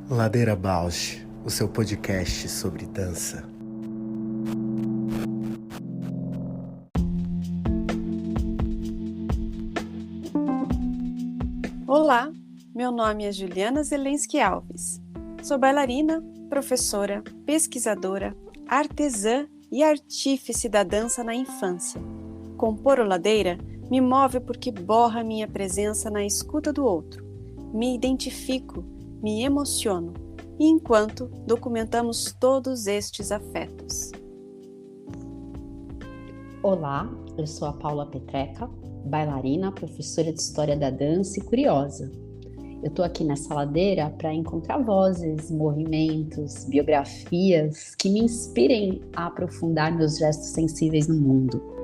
Ladeira Bausch, o seu podcast sobre dança. Olá, meu nome é Juliana Zelensky Alves. Sou bailarina, professora, pesquisadora, artesã e artífice da dança na infância. Compor o Ladeira me move porque borra minha presença na escuta do outro. Me identifico, me emociono, e enquanto documentamos todos estes afetos. Olá, eu sou a Paula Petreca, bailarina, professora de História da Dança e curiosa. Eu tô aqui nessa ladeira para encontrar vozes, movimentos, biografias que me inspirem a aprofundar meus gestos sensíveis no mundo.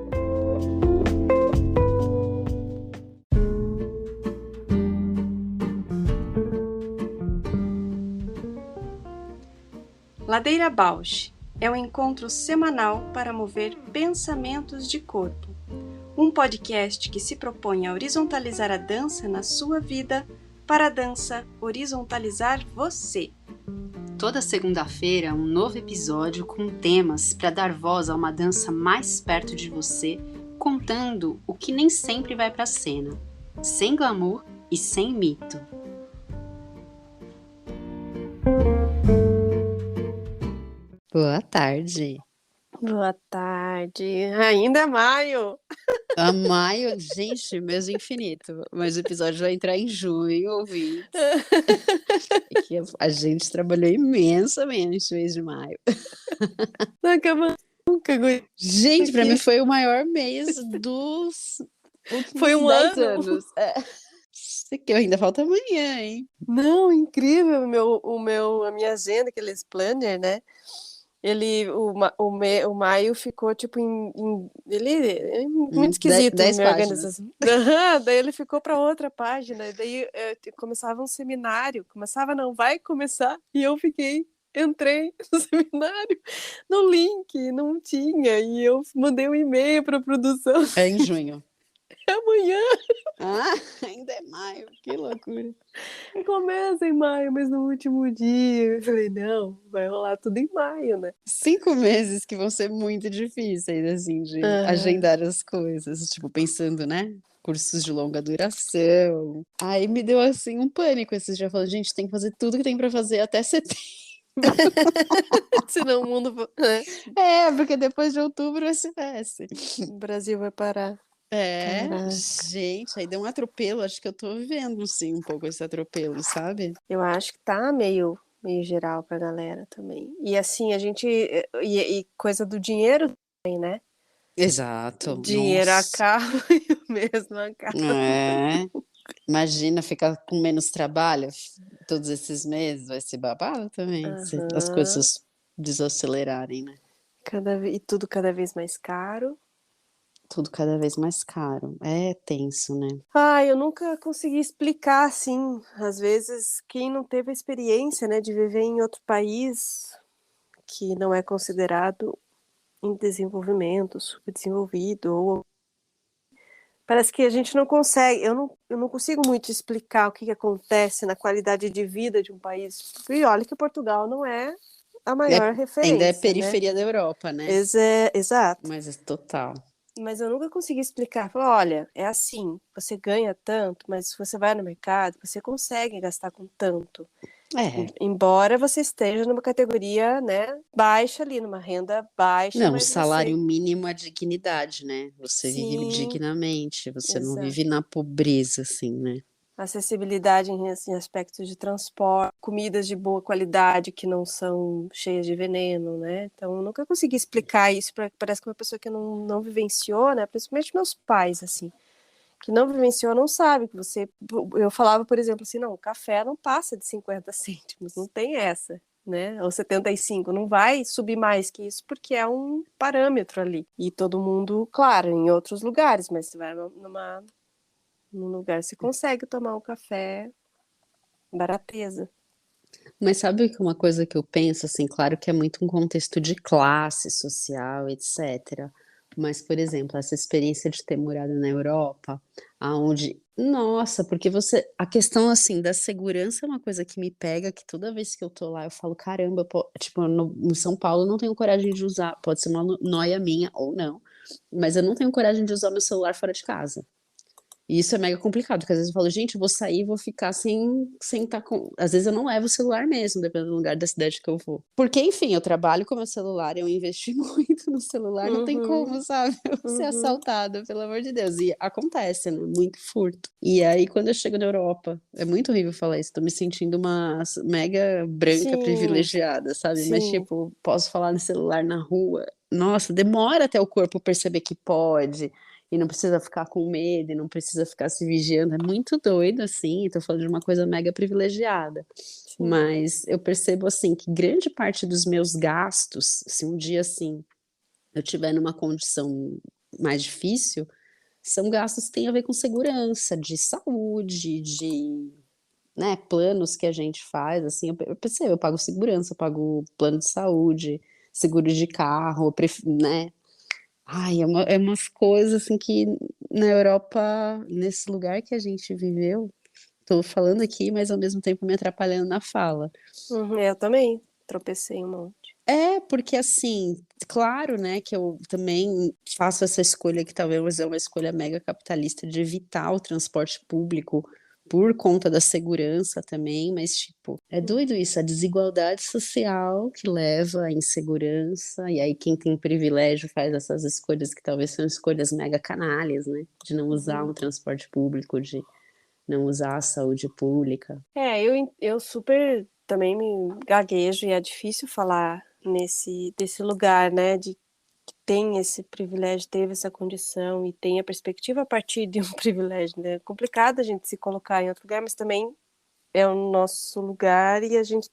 Ladeira Bausch é um encontro semanal para mover pensamentos de corpo. Um podcast que se propõe a horizontalizar a dança na sua vida, para a dança horizontalizar você. Toda segunda-feira, um novo episódio com temas para dar voz a uma dança mais perto de você, contando o que nem sempre vai para a cena, sem glamour e sem mito. Boa tarde. Boa tarde. Ainda é maio. A maio, gente, mês infinito. Mas o episódio vai entrar em junho, ouvintes. E que a gente trabalhou imensamente no mês de maio. Não acaba nunca. Gente, pra mim foi o maior mês dos últimos Foi um 10 ano. anos. Isso aqui ainda falta amanhã, hein? Não, incrível. A minha agenda, aqueles planner, né? O maio ficou tipo muito esquisito. 10 minha páginas. organização. Daí ele ficou para outra página. E daí começava um seminário. Vai começar. E eu entrei no seminário, no link, não tinha. E eu mandei um e-mail para a produção. É em junho. É amanhã. Ah, ainda é maio, que loucura. Começa em maio, mas no último dia. Eu falei, não, vai rolar tudo em maio, né? 5 meses que vão ser muito difíceis, assim, de agendar as coisas. Tipo, pensando, né? Cursos de longa duração. Aí me deu, assim, um pânico esses dias. Falando, gente, tem que fazer tudo que tem pra fazer até setembro. Senão o mundo... Porque depois de outubro é semestre. O Brasil vai parar. Caraca. Gente, aí deu um atropelo. Acho que eu tô vivendo, sim, um pouco esse atropelo, sabe? Eu acho que tá meio geral pra galera também. E assim, a gente... E coisa do dinheiro também, né? Exato. Dinheiro Nossa. acaba e o mês não acaba. Imagina ficar com menos trabalho todos esses meses, vai ser babado também, se as coisas desacelerarem, né? E tudo cada vez mais caro. Tudo cada vez mais caro. É tenso, né? Eu nunca consegui explicar, assim, às vezes, quem não teve a experiência, né, de viver em outro país que não é considerado em desenvolvimento, subdesenvolvido, ou parece que a gente não consegue, eu não consigo muito explicar o que acontece na qualidade de vida de um país. E olha que Portugal não é a maior referência, ainda é né? periferia da Europa, né? Exato. Mas é total. Mas eu nunca consegui explicar. Falar, olha, é assim, você ganha tanto, mas se você vai no mercado, você consegue gastar com tanto. Embora você esteja numa categoria, né, baixa ali, numa renda baixa. Não, o mas salário mínimo é dignidade, né? Você vive dignamente, você não vive na pobreza, assim, né? Acessibilidade em aspectos de transporte, comidas de boa qualidade que não são cheias de veneno, né? Então, eu nunca consegui explicar isso, parece que uma pessoa que não vivenciou, né? Principalmente meus pais, assim, que não vivenciou, não sabe que você... Eu falava, por exemplo, assim, não, o café não passa de 50 cêntimos, não tem essa, né? Ou 75, não vai subir mais que isso, porque é um parâmetro ali. E todo mundo, claro, em outros lugares, mas você vai num lugar você consegue tomar um café barateza. Mas sabe que uma coisa que eu penso, assim, claro que é muito um contexto de classe social, etc. Mas, por exemplo, essa experiência de ter morado na Europa, aonde, nossa, porque a questão assim da segurança é uma coisa que me pega, que toda vez que eu tô lá eu falo, caramba, tipo, em São Paulo eu não tenho coragem de usar, pode ser uma noia minha ou não, mas eu não tenho coragem de usar meu celular fora de casa. E isso é mega complicado, porque às vezes eu falo, gente, eu vou sair e vou ficar sem estar com. Às vezes eu não levo o celular mesmo, dependendo do lugar da cidade que eu vou. Porque, enfim, eu trabalho com meu celular, eu investi muito no celular, não tem Uhum, como, sabe? Eu ser uhum. assaltada, pelo amor de Deus. E acontece, né? Muito furto. E aí, quando eu chego na Europa, é muito horrível falar isso, tô me sentindo uma mega branca Sim, privilegiada, sabe? Mas, sim. tipo, posso falar no celular na rua. Nossa, demora até o corpo perceber que pode e não precisa ficar com medo, e não precisa ficar se vigiando. É muito doido, assim. Tô falando de uma coisa mega privilegiada. Sim. Mas eu percebo, assim, que grande parte dos meus gastos, se um dia, assim, eu tiver numa condição mais difícil, são gastos que têm a ver com segurança, de saúde, de, né, planos que a gente faz, assim, eu percebo, eu pago segurança, eu pago plano de saúde, seguro de carro, né, ai, é umas coisas assim que na Europa, nesse lugar que a gente viveu, tô falando aqui, mas ao mesmo tempo me atrapalhando na fala. Uhum, eu também tropecei um monte. É, porque assim, claro, né, que eu também faço essa escolha que talvez é uma escolha mega capitalista de evitar o transporte público por conta da segurança também, mas tipo, é doido isso, a desigualdade social que leva à insegurança, e aí quem tem privilégio faz essas escolhas que talvez são escolhas mega canalhas, né, de não usar Uhum. um transporte público, de não usar a saúde pública. Eu super também me gaguejo e é difícil falar desse lugar, né, de que tem esse privilégio, teve essa condição e tem a perspectiva a partir de um privilégio, né? É complicado a gente se colocar em outro lugar, mas também é o nosso lugar e a gente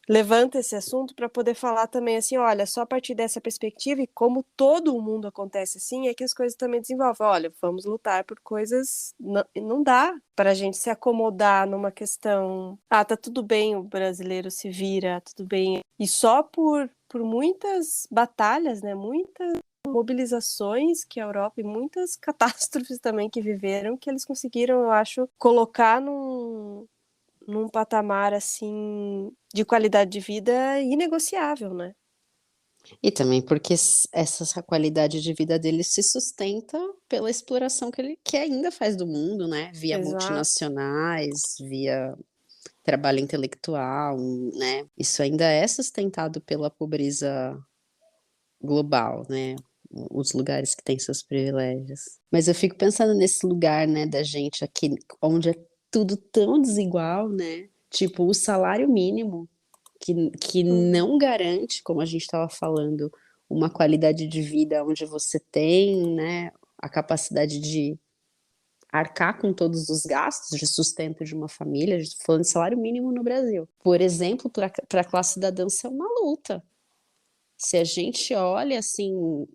levanta esse assunto para poder falar também assim, olha, só a partir dessa perspectiva e como todo o mundo acontece assim, é que as coisas também desenvolvem. Olha, vamos lutar por coisas, não dá para a gente se acomodar numa questão, tá tudo bem, o brasileiro se vira, tudo bem. E só por muitas batalhas, né, muitas mobilizações que a Europa e muitas catástrofes também que viveram, que eles conseguiram, eu acho, colocar num patamar assim de qualidade de vida inegociável, né? E também porque essa qualidade de vida dele se sustenta pela exploração que ainda faz do mundo, né? Via Exato. multinacionais, via trabalho intelectual, né? Isso ainda é sustentado pela pobreza global, né? Os lugares que têm seus privilégios. Mas eu fico pensando nesse lugar, né, da gente aqui, onde é tudo tão desigual, né? Tipo, o salário mínimo que Uhum. não garante, como a gente estava falando, uma qualidade de vida onde você tem, né, a capacidade de arcar com todos os gastos de sustento de uma família, falando de salário mínimo no Brasil. Por exemplo, para a classe da dança é uma luta. Se a gente olha assim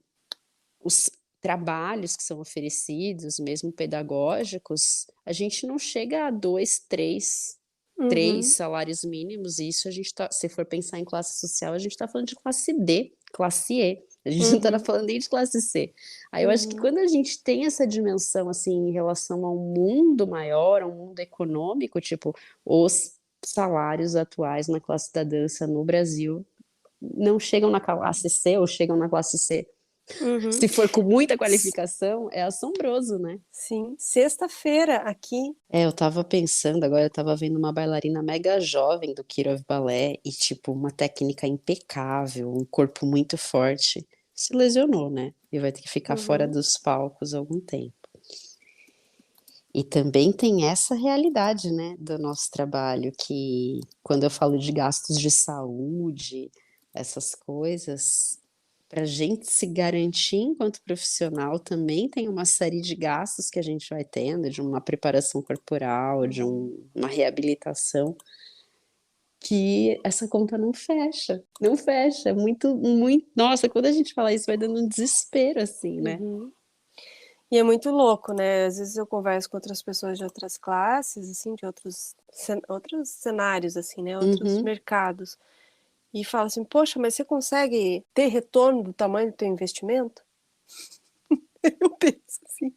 os trabalhos que são oferecidos, mesmo pedagógicos, a gente não chega a dois, três Uhum. salários mínimos, e isso a gente tá, se for pensar em classe social, a gente está falando de classe D, classe E. A gente não está Uhum. falando nem de classe C. Aí eu acho que Uhum. quando a gente tem essa dimensão assim em relação ao mundo maior, ao mundo econômico, tipo, os salários atuais na classe da dança no Brasil não chegam na classe C ou chegam na classe C. Uhum. Se for com muita qualificação, é assombroso, né? Sim, sexta-feira aqui. É, eu tava pensando, agora eu tava vendo uma bailarina mega jovem do Kirov Ballet e, tipo, uma técnica impecável, um corpo muito forte. Se lesionou, né? E vai ter que ficar fora Uhum. dos palcos algum tempo. E também tem essa realidade, né, do nosso trabalho, que quando eu falo de gastos de saúde, essas coisas, para a gente se garantir enquanto profissional, também tem uma série de gastos que a gente vai tendo, de uma preparação corporal, de Uhum. uma reabilitação, que essa conta não fecha, não fecha. É muito, muito. Nossa, quando a gente fala isso, vai dando um desespero, assim, né? Uhum. E é muito louco, né? Às vezes eu converso com outras pessoas de outras classes, assim, de outros cenários, assim, né? Outros Uhum. mercados. E falo assim, poxa, mas você consegue ter retorno do tamanho do teu investimento? Eu penso assim,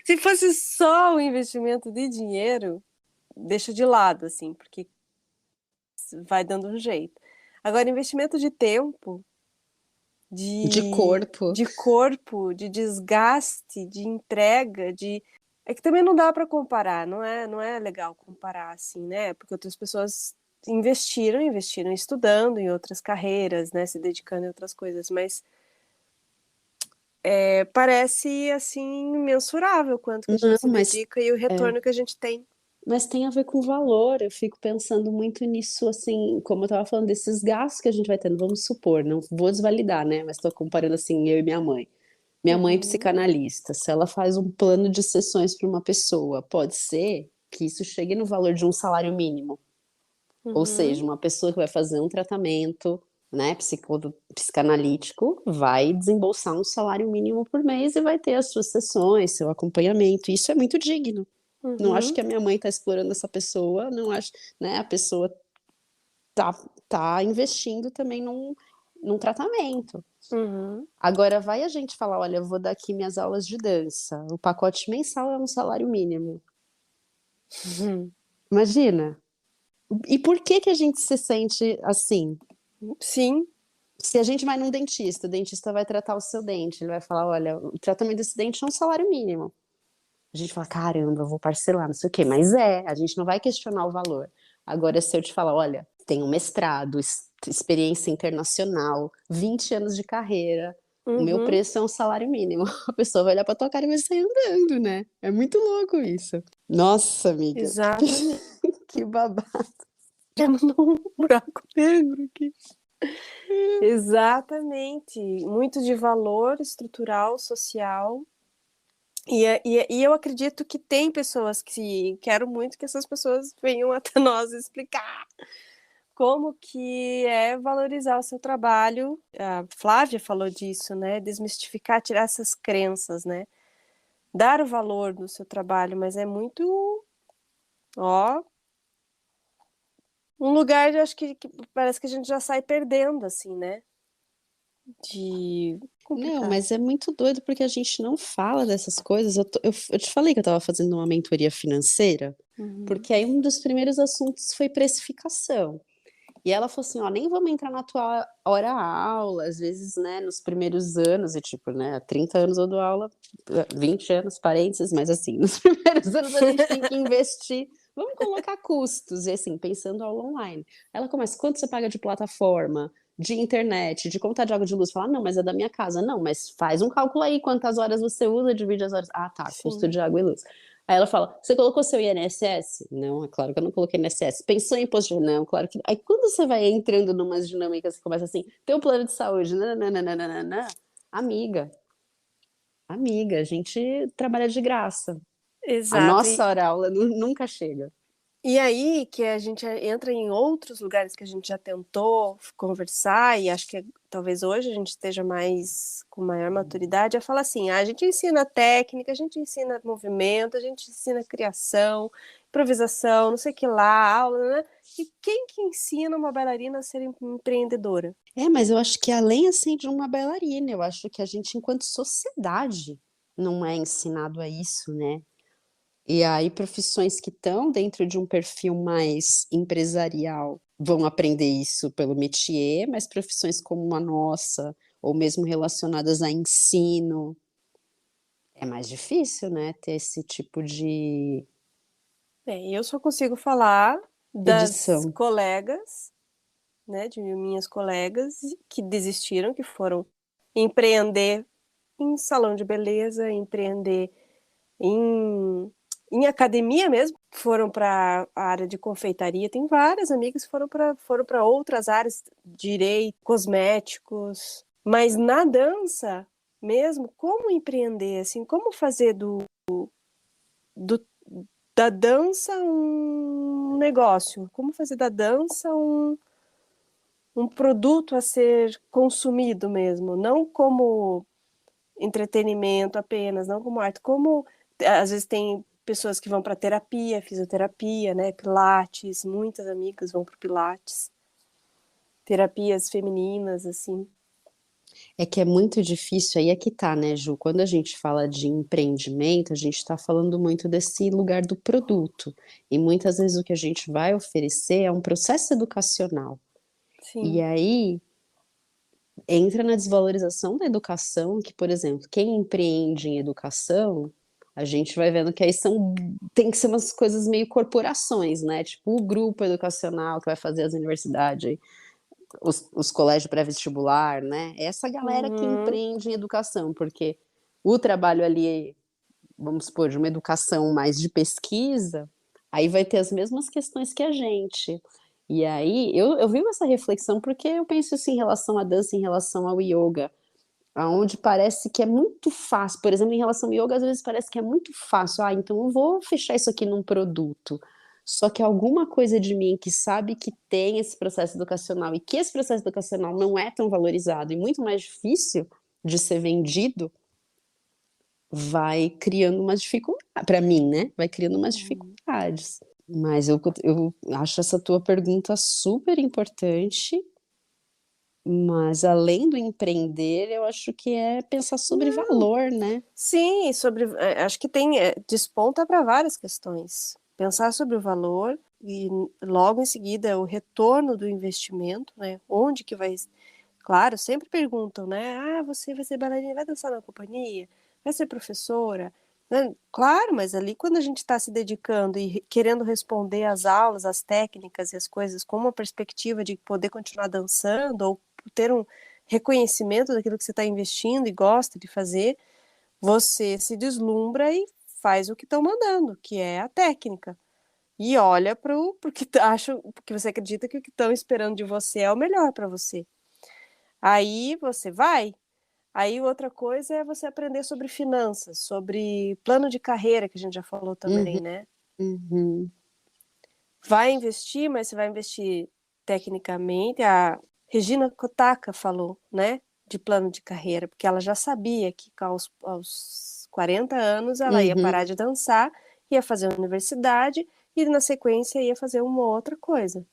se fosse só o investimento de dinheiro, deixa de lado, assim, porque vai dando um jeito. Agora, investimento de tempo, De corpo. de corpo, de desgaste, de entrega, de... É que também não dá para comparar, não é legal comparar assim, né? Porque outras pessoas investiram estudando em outras carreiras, né? Se dedicando em outras coisas, mas parece assim mensurável quanto que a gente Não, se dedica e o retorno que a gente tem. mas tem a ver com valor. Eu fico pensando muito nisso, assim, como eu tava falando, desses gastos que a gente vai tendo. Vamos supor, não vou desvalidar, né? Mas tô comparando assim, eu e minha mãe. Minha mãe é Uhum, psicanalista. Se ela faz um plano de sessões para uma pessoa, pode ser que isso chegue no valor de um salário mínimo. Ou seja, uhum, uma pessoa que vai fazer um tratamento, né, psicanalítico, vai desembolsar um salário mínimo por mês e vai ter as suas sessões, seu acompanhamento. Isso é muito digno. Não acho uhum, que a minha mãe está explorando essa pessoa, não acho, né, a pessoa tá, tá investindo também num tratamento. uhum, Agora, vai a gente falar, olha, eu vou dar aqui minhas aulas de dança, o pacote mensal é um salário mínimo. uhum. Imagina. E por que que a gente se sente assim? Sim, Se a gente vai num dentista, o dentista vai tratar o seu dente, ele vai falar, olha, o tratamento desse dente é um salário mínimo. A gente fala, caramba, eu vou parcelar, não sei o quê, mas a gente não vai questionar o valor. Agora, se eu te falar, olha, tenho mestrado, experiência internacional, 20 anos de carreira, o meu uhum, preço é um salário mínimo. A pessoa vai olhar pra tua cara e vai sair andando, né? É muito louco isso. Nossa, amiga, exatamente. que babado. Temos um buraco negro aqui. Exatamente. Muito de valor estrutural, social. E eu acredito que tem pessoas que quero muito que essas pessoas venham até nós explicar como que é valorizar o seu trabalho. A Flávia falou disso, né? Desmistificar, tirar essas crenças, né? Dar o valor do seu trabalho, mas é muito, ó, um lugar, eu acho que parece que a gente já sai perdendo, assim, né? De Não, complicado. mas é muito doido porque a gente não fala dessas coisas. Eu te falei que eu estava fazendo uma mentoria financeira, Uhum. porque aí um dos primeiros assuntos foi precificação. E ela falou assim, ó, nem vamos entrar na tua hora aula, às vezes, né, nos primeiros anos, e tipo, né, há 30 anos eu dou aula, 20 anos, parênteses, mas assim, nos primeiros anos a gente tem que investir, vamos colocar custos, e assim, pensando aula online. Ela começa, quanto você paga de plataforma, de internet, de conta de água de luz? Fala, não, mas é da minha casa. Não, mas faz um cálculo aí, quantas horas você usa, divide as horas. Ah, tá, custo Sim. de água e luz. Aí ela fala: Você colocou seu INSS? Não, é claro que eu não coloquei INSS. Pensou em imposto de... Não, claro que. Aí quando você vai entrando numas dinâmicas que começa assim: Tem um plano de saúde, nananana, amiga, amiga, a gente trabalha de graça. A Exato. nossa hora aula nunca chega. E aí que a gente entra em outros lugares que a gente já tentou conversar, e acho que talvez hoje a gente esteja mais com maior maturidade, é falar assim, a gente ensina técnica, a gente ensina movimento, a gente ensina criação, improvisação, não sei o que lá, aula, né? E quem que ensina uma bailarina a ser empreendedora? É, mas eu acho que além assim de uma bailarina, eu acho que a gente, enquanto sociedade, não é ensinado a isso, né? E aí, profissões que estão dentro de um perfil mais empresarial vão aprender isso pelo métier, mas profissões como a nossa, ou mesmo relacionadas a ensino, é mais difícil, né? Ter esse tipo de Eu só consigo falar das edição. colegas, né, de minhas colegas que desistiram, que foram empreender em salão de beleza, empreender em, em academia mesmo, foram para a área de confeitaria. Tem várias amigas que foram para outras áreas, direito, cosméticos, mas na dança mesmo, como empreender, assim, como fazer do da dança um negócio, como fazer da dança um produto a ser consumido mesmo, não como entretenimento apenas, não como arte, como às vezes tem pessoas que vão para terapia, fisioterapia, né, pilates, muitas amigas vão para pilates, terapias femininas assim. É que é muito difícil, aí é que tá, né, Ju? Quando a gente fala de empreendimento, a gente está falando muito desse lugar do produto. E muitas vezes o que a gente vai oferecer é um processo educacional. E Sim. aí entra na desvalorização da educação, que, por exemplo, quem empreende em educação, a gente vai vendo que aí tem que ser umas coisas meio corporações, né? Tipo o grupo educacional que vai fazer as universidades, aí, os colégios pré-vestibular, né? Essa galera que Uhum. empreende em educação, porque o trabalho ali, vamos supor, de uma educação mais de pesquisa, aí vai ter as mesmas questões que a gente. E aí, eu vivo essa reflexão porque eu penso assim, em relação à dança, em relação ao yoga, aonde parece que é muito fácil, por exemplo, em relação ao yoga, às vezes parece que é muito fácil, então eu vou fechar isso aqui num produto. Só que alguma coisa de mim que sabe que tem esse processo educacional e que esse processo educacional não é tão valorizado e muito mais difícil de ser vendido, vai criando umas dificuldades, para mim, né? Vai criando umas Uhum. dificuldades. Mas eu acho essa tua pergunta super importante, mas além do empreender, eu acho que é pensar sobre valor, né? Sim, acho que desponta para várias questões. Pensar sobre o valor e logo em seguida o retorno do investimento, né? Onde que vai. Claro, sempre perguntam, né? Ah, você vai ser bailarina, vai dançar na companhia? Vai ser professora? Né? Claro, mas ali quando a gente está se dedicando e querendo responder às aulas, às técnicas e as coisas com uma perspectiva de poder continuar dançando ou ter um reconhecimento daquilo que você está investindo e gosta de fazer, você se deslumbra e faz o que estão mandando, que é a técnica. E olha para o porque acham, porque você acredita que o que estão esperando de você é o melhor para você. Aí você vai. Aí outra coisa é você aprender sobre finanças, sobre plano de carreira, que a gente já falou Uhum, também, né? uhum, Vai investir, mas você vai investir tecnicamente. A Regina Kotaka falou, né? De plano de carreira, porque ela já sabia que aos 40 anos ela ia uhum. parar de dançar, ia fazer a universidade e na sequência ia fazer uma outra coisa.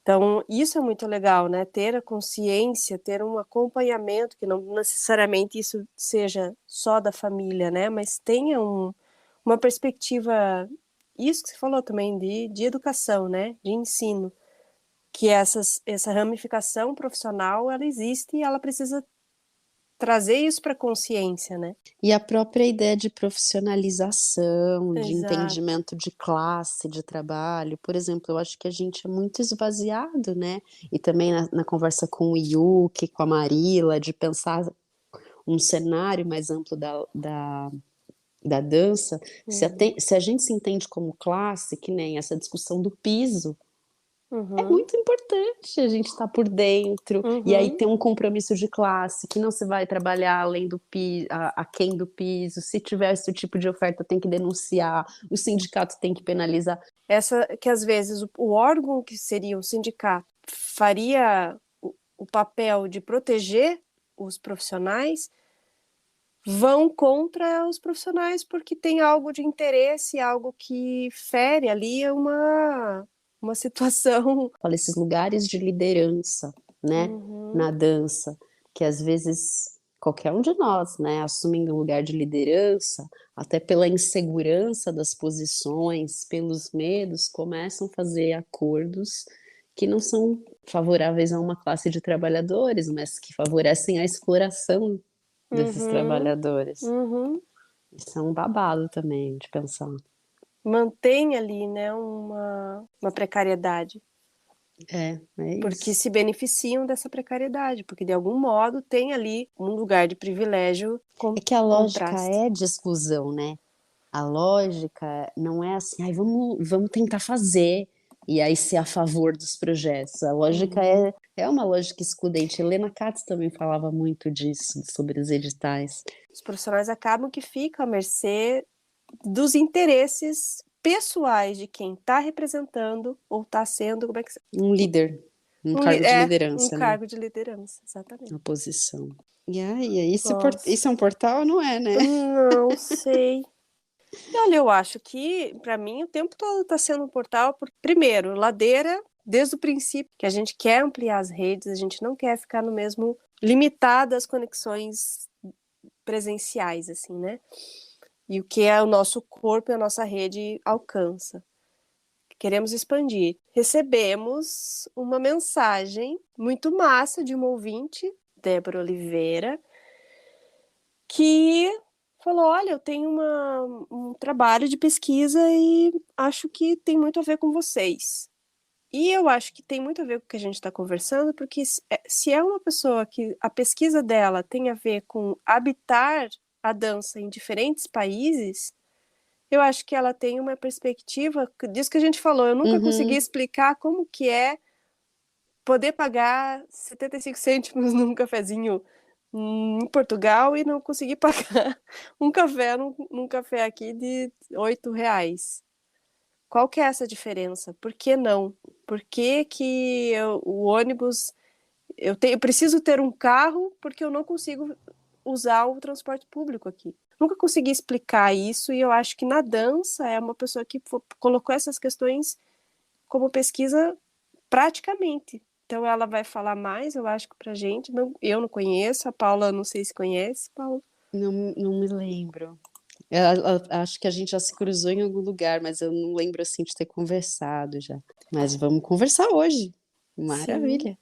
Então, isso é muito legal, né? Ter a consciência, ter um acompanhamento, que não necessariamente isso seja só da família, né? Mas tenha uma perspectiva, isso que você falou também, de educação, né? De ensino. Que essa ramificação profissional, ela existe e ela precisa trazer isso para a consciência, né? E a própria ideia de profissionalização, de Exato. entendimento de classe, de trabalho, por exemplo, eu acho que a gente é muito esvaziado, né? E também na conversa com o Yuki, com a Marila, de pensar um cenário mais amplo da dança, Uhum. se a gente se entende como classe, que nem essa discussão do piso, é Uhum. muito importante a gente estar por dentro e aí Uhum. ter um compromisso de classe, que não se vai trabalhar além do piso, aquém do piso. Se tiver esse tipo de oferta, tem que denunciar, o sindicato tem que penalizar. Essa que às vezes o órgão que seria o sindicato faria o papel de proteger os profissionais, vão contra os profissionais porque tem algo de interesse, algo que fere ali uma situação. Fala, esses lugares de liderança, né, Uhum. na dança, que às vezes qualquer um de nós, né, assumindo um lugar de liderança, até pela insegurança das posições, pelos medos, começam a fazer acordos que não são favoráveis a uma classe de trabalhadores, mas que favorecem a exploração desses Uhum. trabalhadores. Uhum. Isso é um babado também de pensar. Mantém ali, né, uma precariedade, É porque isso. se beneficiam dessa precariedade, porque de algum modo tem ali um lugar de privilégio É que a lógica contraste. é de exclusão, né? A lógica não é assim, ai, vamos tentar fazer e aí ser a favor dos projetos. A lógica Uhum. é uma lógica excludente. Helena Katz também falava muito disso, sobre os editais. Os profissionais acabam que ficam à mercê dos interesses pessoais de quem está representando ou está sendo, como é que Um líder, um cargo de um liderança, né? cargo de liderança, exatamente. A posição. E aí, isso é um Nossa, portal, não é, né? não sei. E olha, eu acho que para mim o tempo todo está sendo um portal, porque, primeiro, ladeira desde o princípio que a gente quer ampliar as redes, a gente não quer ficar no mesmo limitado às conexões presenciais, assim, né? E o que é o nosso corpo e a nossa rede alcança. Queremos expandir. Recebemos uma mensagem muito massa de uma ouvinte, Débora Oliveira, que falou: olha, eu tenho um trabalho de pesquisa e acho que tem muito a ver com vocês. E eu acho que tem muito a ver com o que a gente está conversando, porque se é uma pessoa que a pesquisa dela tem a ver com habitar a dança em diferentes países, eu acho que ela tem uma perspectiva disso que a gente falou. Eu nunca consegui explicar como que é poder pagar 75 cêntimos num cafezinho em Portugal e não conseguir pagar um café num café aqui de R$ 8. Qual que é essa diferença? Por que não? Por que que o ônibus... Eu preciso ter um carro porque eu não consigo usar o transporte público aqui. Nunca consegui explicar isso e eu acho que na dança é uma pessoa que colocou essas questões como pesquisa praticamente. Então ela vai falar mais, eu acho que pra gente. Eu não conheço, a Paula não sei se conhece, Paula. Não me lembro. Acho que a gente já se cruzou em algum lugar, mas eu não lembro assim de ter conversado já. Mas vamos conversar hoje. Maravilha. Sim.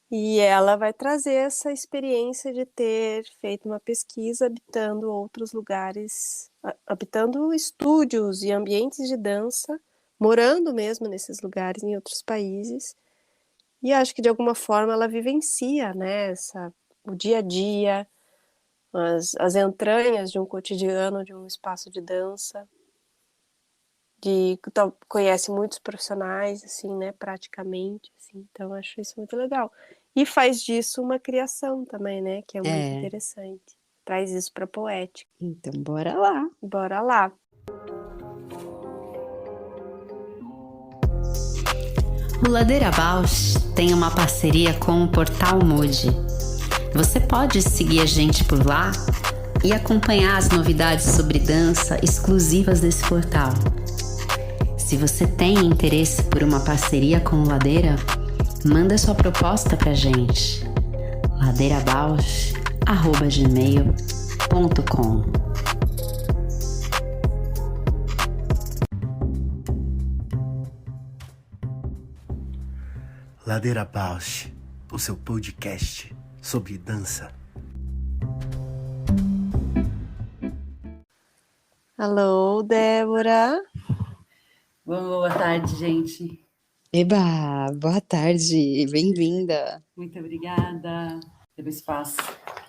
E ela vai trazer essa experiência de ter feito uma pesquisa habitando outros lugares, habitando estúdios e ambientes de dança, morando mesmo nesses lugares em outros países. E acho que de alguma forma ela vivencia, né, o dia a dia, as entranhas de um cotidiano, de um espaço de dança, conhece muitos profissionais, assim, né, praticamente, assim, então acho isso muito legal. E faz disso uma criação também, né, que é muito interessante. Traz isso para poética. Então, bora lá. Bora lá. O Ladeira Bausch tem uma parceria com o Portal Mude. Você pode seguir a gente por lá e acompanhar as novidades sobre dança exclusivas desse portal. Se você tem interesse por uma parceria com o Ladeira, manda sua proposta pra gente. ladeirabausch@gmail.com. Ladeira Bausch, o seu podcast sobre dança. Alô, Débora. Boa tarde, gente. Eba, boa tarde, bem-vinda. Muito obrigada pelo espaço.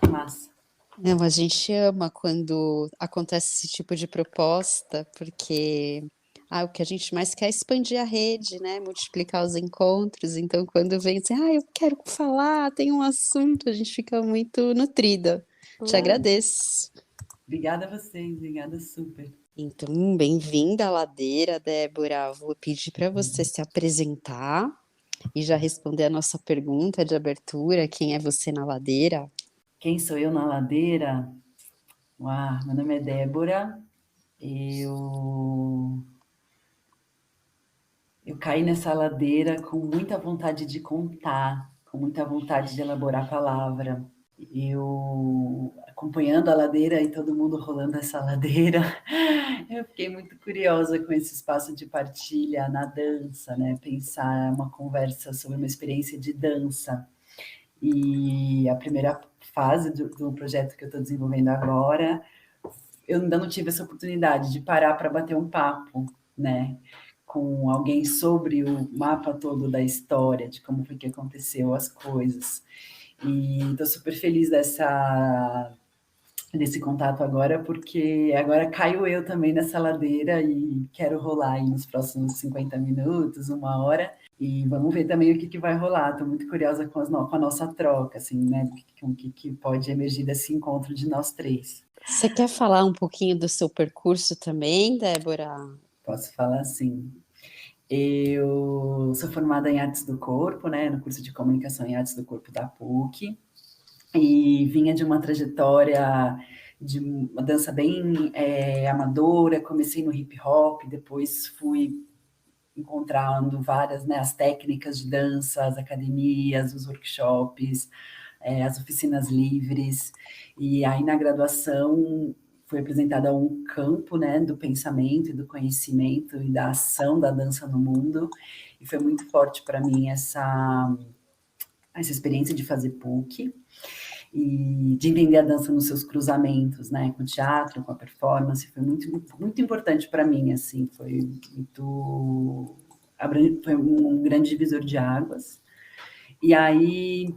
Que massa. Não, a gente ama quando acontece esse tipo de proposta, porque o que a gente mais quer é expandir a rede, né? Multiplicar os encontros. Então, quando vem assim, eu quero falar, tem um assunto, a gente fica muito nutrida. Te agradeço. Obrigada a vocês, obrigada super. Então, bem-vinda à Ladeira, Débora. Vou pedir para você se apresentar e já responder a nossa pergunta de abertura: quem é você na Ladeira? Quem sou eu na Ladeira? Meu nome é Débora. Eu caí nessa ladeira com muita vontade de contar, com muita vontade de elaborar a palavra. Eu, acompanhando a ladeira e todo mundo rolando essa ladeira, eu fiquei muito curiosa com esse espaço de partilha na dança, né? Pensar uma conversa sobre uma experiência de dança. E a primeira fase do projeto que eu estou desenvolvendo agora, eu ainda não tive essa oportunidade de parar para bater um papo, né? Com alguém sobre o mapa todo da história, de como foi que aconteceu as coisas. E estou super feliz desse contato agora, porque agora caio eu também nessa ladeira e quero rolar aí nos próximos 50 minutos, 1 hora, e vamos ver também o que vai rolar. Estou muito curiosa com a nossa troca, assim, né? Com o que pode emergir desse encontro de nós três. Você quer falar um pouquinho do seu percurso também, Débora? Posso falar assim. Eu sou formada em Artes do Corpo, né, no curso de Comunicação em Artes do Corpo da PUC, e vinha de uma trajetória de uma dança bem amadora. Comecei no hip hop, depois fui encontrando várias, né, as técnicas de dança, as academias, os workshops, as oficinas livres. E aí, na graduação, foi apresentada um campo, né, do pensamento e do conhecimento e da ação da dança no mundo. E foi muito forte para mim essa experiência de fazer PUC e de entender a dança nos seus cruzamentos, né, com o teatro, com a performance. Foi muito, muito importante para mim, assim, foi um grande divisor de águas. E aí,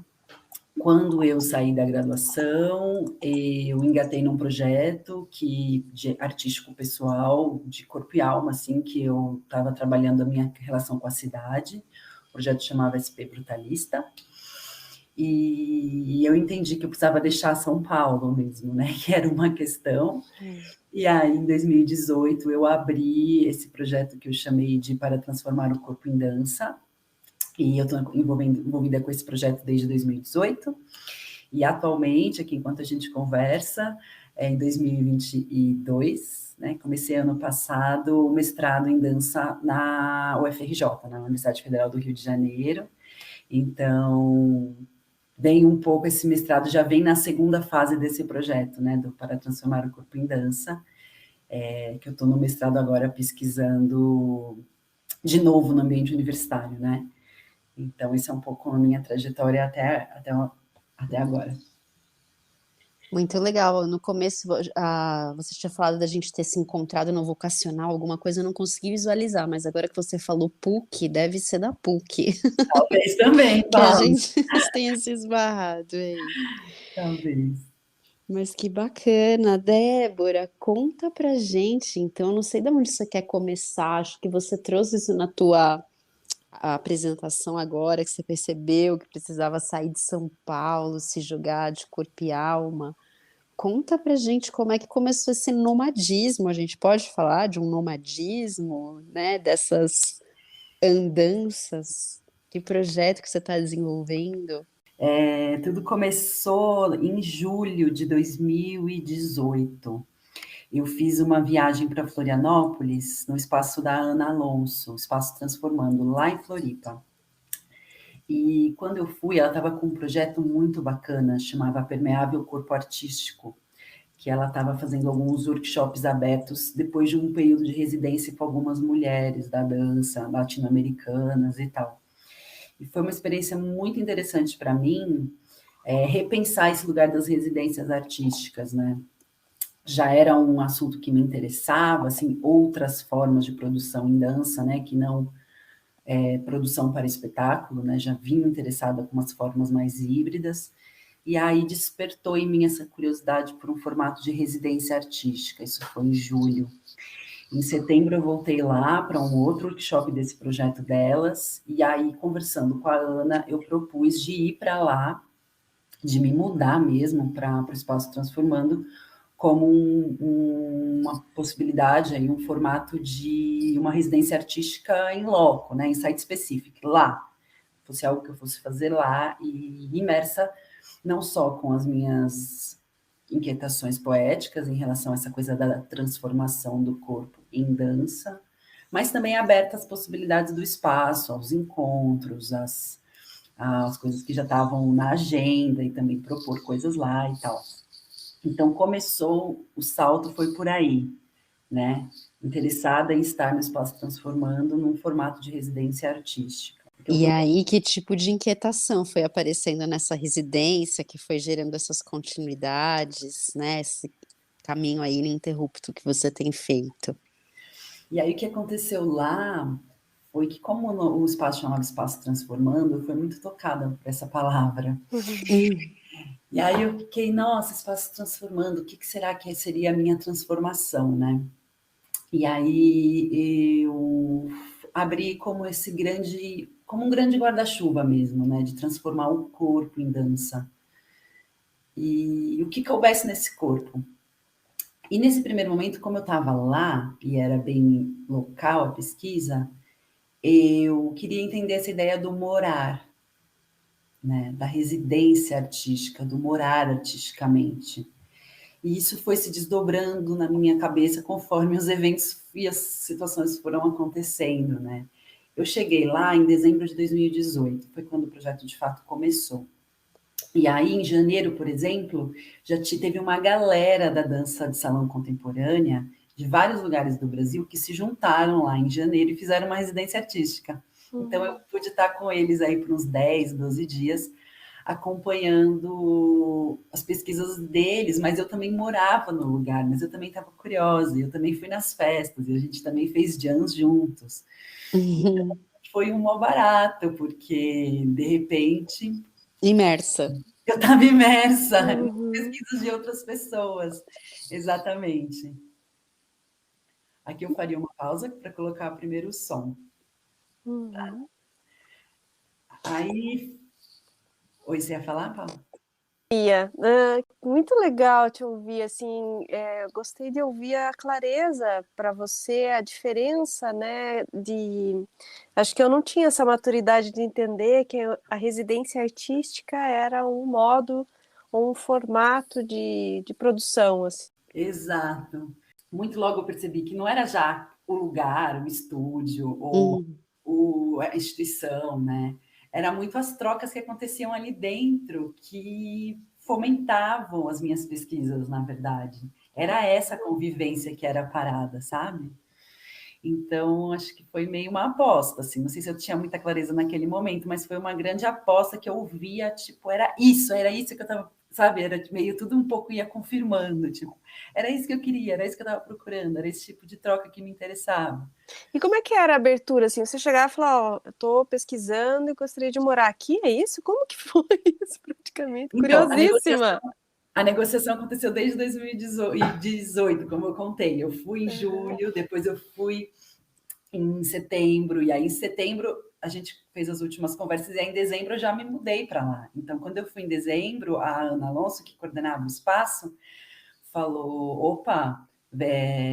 quando eu saí da graduação, eu engatei num projeto artístico pessoal, de corpo e alma, assim, que eu estava trabalhando a minha relação com a cidade. O projeto chamava SP Brutalista. E eu entendi que eu precisava deixar São Paulo mesmo, né? Que era uma questão. E aí, em 2018, eu abri esse projeto que eu chamei de Para Transformar o Corpo em Dança. E eu estou envolvida com esse projeto desde 2018. E atualmente, aqui enquanto a gente conversa, em 2022, né? Comecei ano passado o mestrado em dança na UFRJ, na Universidade Federal do Rio de Janeiro. Então, vem um pouco esse mestrado, já vem na segunda fase desse projeto, né, Para Transformar o Corpo em Dança, que eu estou no mestrado agora pesquisando de novo no ambiente universitário, né? Então, isso é um pouco a minha trajetória até agora. Muito legal. No começo, você tinha falado da gente ter se encontrado no vocacional, alguma coisa eu não consegui visualizar, mas agora que você falou PUC, deve ser da PUC. Talvez também, que a gente tenha se esbarrado aí. Talvez. Mas que bacana. Débora, conta pra gente, então, não sei de onde você quer começar, acho que você trouxe isso na tua apresentação agora, que você percebeu que precisava sair de São Paulo, se jogar de corpo e alma. Conta pra gente como é que começou esse nomadismo. A gente pode falar de um nomadismo, né? Dessas andanças. Que projeto que você está desenvolvendo? Tudo começou em julho de 2018. Eu fiz uma viagem para Florianópolis, no espaço da Ana Alonso, Espaço Transformando, lá em Floripa. E quando eu fui, ela estava com um projeto muito bacana, chamava Permeável Corpo Artístico, que ela estava fazendo alguns workshops abertos depois de um período de residência com algumas mulheres da dança latino-americanas e tal. E foi uma experiência muito interessante para mim, repensar esse lugar das residências artísticas, né? Já era um assunto que me interessava, assim, outras formas de produção em dança, né, que não produção para espetáculo, né, já vinha interessada com umas formas mais híbridas, e aí despertou em mim essa curiosidade por um formato de residência artística, isso foi em julho. Em setembro eu voltei lá para um outro workshop desse projeto delas, e aí conversando com a Ana, eu propus de ir para lá, de me mudar mesmo para o Espaço Transformando, como uma possibilidade, aí, um formato de uma residência artística em loco, né, em site específico, lá. Fosse algo que eu fosse fazer lá e imersa não só com as minhas inquietações poéticas em relação a essa coisa da transformação do corpo em dança, mas também aberta às possibilidades do espaço, aos encontros, às coisas que já estavam na agenda e também propor coisas lá e tal. Então, o salto foi por aí, né? Interessada em estar no Espaço Transformando num formato de residência artística. E aí, que tipo de inquietação foi aparecendo nessa residência, que foi gerando essas continuidades, né? Esse caminho aí ininterrupto que você tem feito. E aí, o que aconteceu lá foi que, como o espaço chamava Espaço Transformando, eu fui muito tocada por essa palavra. E aí eu fiquei, nossa, Espaço Transformando, o que será que seria a minha transformação, né? E aí eu abri como um grande guarda-chuva mesmo, né? De transformar o corpo em dança. E o que houvesse nesse corpo? E nesse primeiro momento, como eu estava lá, e era bem local a pesquisa, eu queria entender essa ideia do morar, né, da residência artística, do morar artisticamente. E isso foi se desdobrando na minha cabeça conforme os eventos e as situações foram acontecendo, né? Eu cheguei lá em dezembro de 2018, foi quando o projeto de fato começou. E aí, em janeiro, por exemplo, teve uma galera da dança de salão contemporânea, de vários lugares do Brasil, que se juntaram lá em janeiro e fizeram uma residência artística. Então, eu pude estar com eles aí por uns 10, 12 dias, acompanhando as pesquisas deles, mas eu também morava no lugar, mas eu também estava curiosa, eu também fui nas festas, e a gente também fez jams juntos. Então, foi um mó barato, porque, de repente... Imersa. Eu estava imersa nas pesquisas de outras pessoas, exatamente. Aqui eu faria uma pausa para colocar primeiro o som. Tá? Aí... Oi, você ia falar, Paula? Muito legal te ouvir, assim, gostei de ouvir a clareza para você, a diferença, né, acho que eu não tinha essa maturidade de entender que a residência artística era um modo, um formato de produção, assim. Exato. Muito logo eu percebi que não era já o lugar, o estúdio, ou a instituição, né? Era muito as trocas que aconteciam ali dentro que fomentavam as minhas pesquisas, na verdade. Era essa convivência que era a parada, sabe? Então, acho que foi meio uma aposta, assim. Não sei se eu tinha muita clareza naquele momento, mas foi uma grande aposta que eu via, tipo, era isso que eu estava, sabe? Era meio tudo um pouco ia confirmando, tipo, era isso que eu queria, era isso que eu estava procurando, era esse tipo de troca que me interessava. E como é que era a abertura, assim? Você chegava e falava, ó, eu estou pesquisando e gostaria de morar aqui, é isso? Como que foi isso, praticamente? Então, Curiosíssima! a negociação aconteceu desde 2018, como eu contei. Eu fui em julho, depois eu fui em setembro, e aí em setembro a gente fez as últimas conversas, e aí em dezembro eu já me mudei para lá. Então, quando eu fui em dezembro, a Ana Alonso, que coordenava o espaço, falou, opa,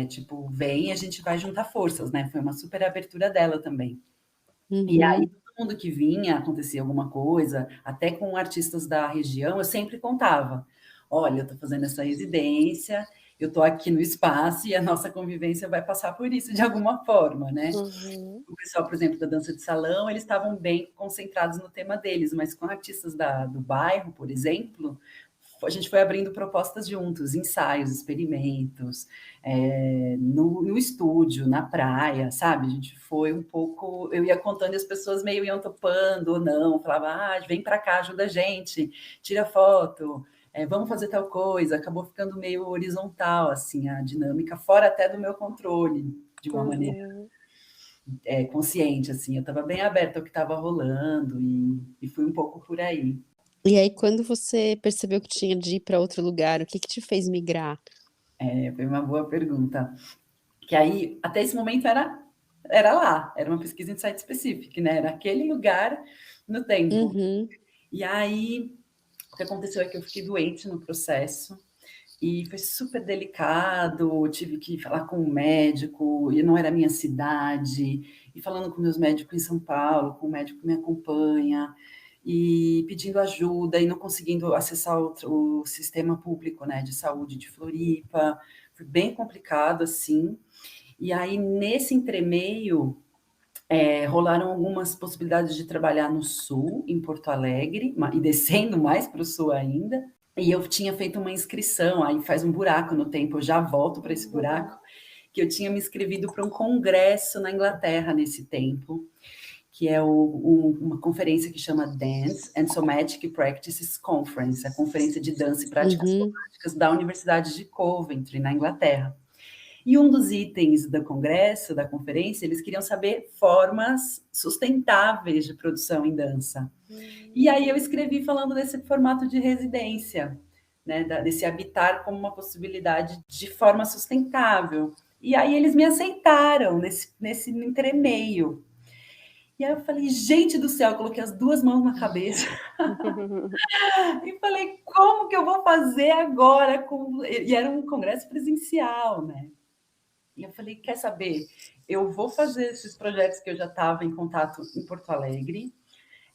tipo, vem, a gente vai juntar forças, né? Foi uma super abertura dela também. E aí, todo mundo que vinha, acontecia alguma coisa, até com artistas da região, eu sempre contava, olha, eu estou fazendo essa residência, eu estou aqui no espaço e a nossa convivência vai passar por isso de alguma forma, né? O pessoal, por exemplo, da dança de salão, eles estavam bem concentrados no tema deles, mas com artistas do bairro, por exemplo, a gente foi abrindo propostas juntos, ensaios, experimentos, no estúdio, na praia, sabe? A gente foi um pouco... Eu ia contando e as pessoas meio iam topando ou não, falava, vem para cá, ajuda a gente, tira foto, vamos fazer tal coisa. Acabou ficando meio horizontal, assim, a dinâmica, fora até do meu controle, de uma maneira consciente, assim. Eu estava bem aberta ao que estava rolando e fui um pouco por aí. E aí, quando você percebeu que tinha de ir para outro lugar, o que te fez migrar? Foi uma boa pergunta. Que aí, até esse momento, era lá, era uma pesquisa em site específico, né? Era aquele lugar no tempo. E aí, o que aconteceu é que eu fiquei doente no processo, e foi super delicado, tive que falar com um médico, e não era a minha cidade, e falando com meus médicos em São Paulo, com o médico que me acompanha, e pedindo ajuda, e não conseguindo acessar o sistema público, né, de saúde de Floripa. Foi bem complicado, assim. E aí, nesse entremeio, rolaram algumas possibilidades de trabalhar no Sul, em Porto Alegre, e descendo mais para o Sul ainda. E eu tinha feito uma inscrição, aí faz um buraco no tempo, eu já volto para esse buraco, que eu tinha me inscrevido para um congresso na Inglaterra nesse tempo, que é uma conferência que chama Dance and Somatic Practices Conference, a conferência de dança e práticas somáticas da Universidade de Coventry, na Inglaterra. E um dos itens do congresso, da conferência, eles queriam saber formas sustentáveis de produção em dança. E aí eu escrevi falando desse formato de residência, né, desse habitar como uma possibilidade de forma sustentável. E aí eles me aceitaram nesse entremeio. E aí eu falei, gente do céu, eu coloquei as duas mãos na cabeça e falei, como que eu vou fazer agora? E era um congresso presencial, né? E eu falei, quer saber? Eu vou fazer esses projetos que eu já estava em contato em Porto Alegre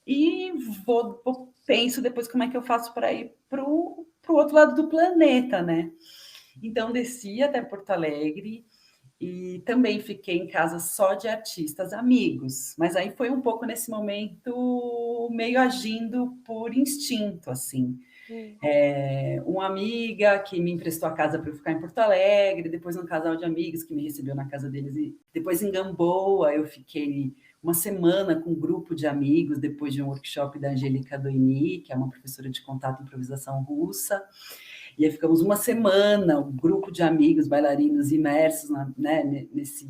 e penso depois como é que eu faço para ir para o outro lado do planeta, né? Então, desci até Porto Alegre E também fiquei em casa só de artistas amigos, mas aí foi um pouco nesse momento meio agindo por instinto, assim. Uma amiga que me emprestou a casa para eu ficar em Porto Alegre, depois um casal de amigos que me recebeu na casa deles, e depois em Gamboa eu fiquei uma semana com um grupo de amigos, depois de um workshop da Angélica Doini, que é uma professora de contato e improvisação russa. E aí ficamos uma semana, um grupo de amigos, bailarinos imersos nessa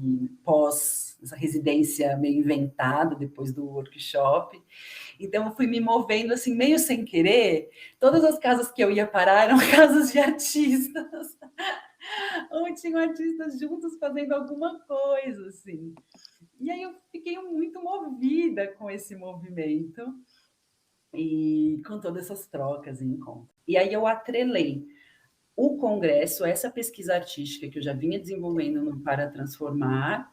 residência meio inventada depois do workshop. Então, eu fui me movendo assim, meio sem querer. Todas as casas que eu ia parar eram casas de artistas, onde tinham artistas juntos fazendo alguma coisa, assim. E aí eu fiquei muito movida com esse movimento e com todas essas trocas e encontros. E aí eu atrelei o congresso, essa pesquisa artística que eu já vinha desenvolvendo no Para Transformar,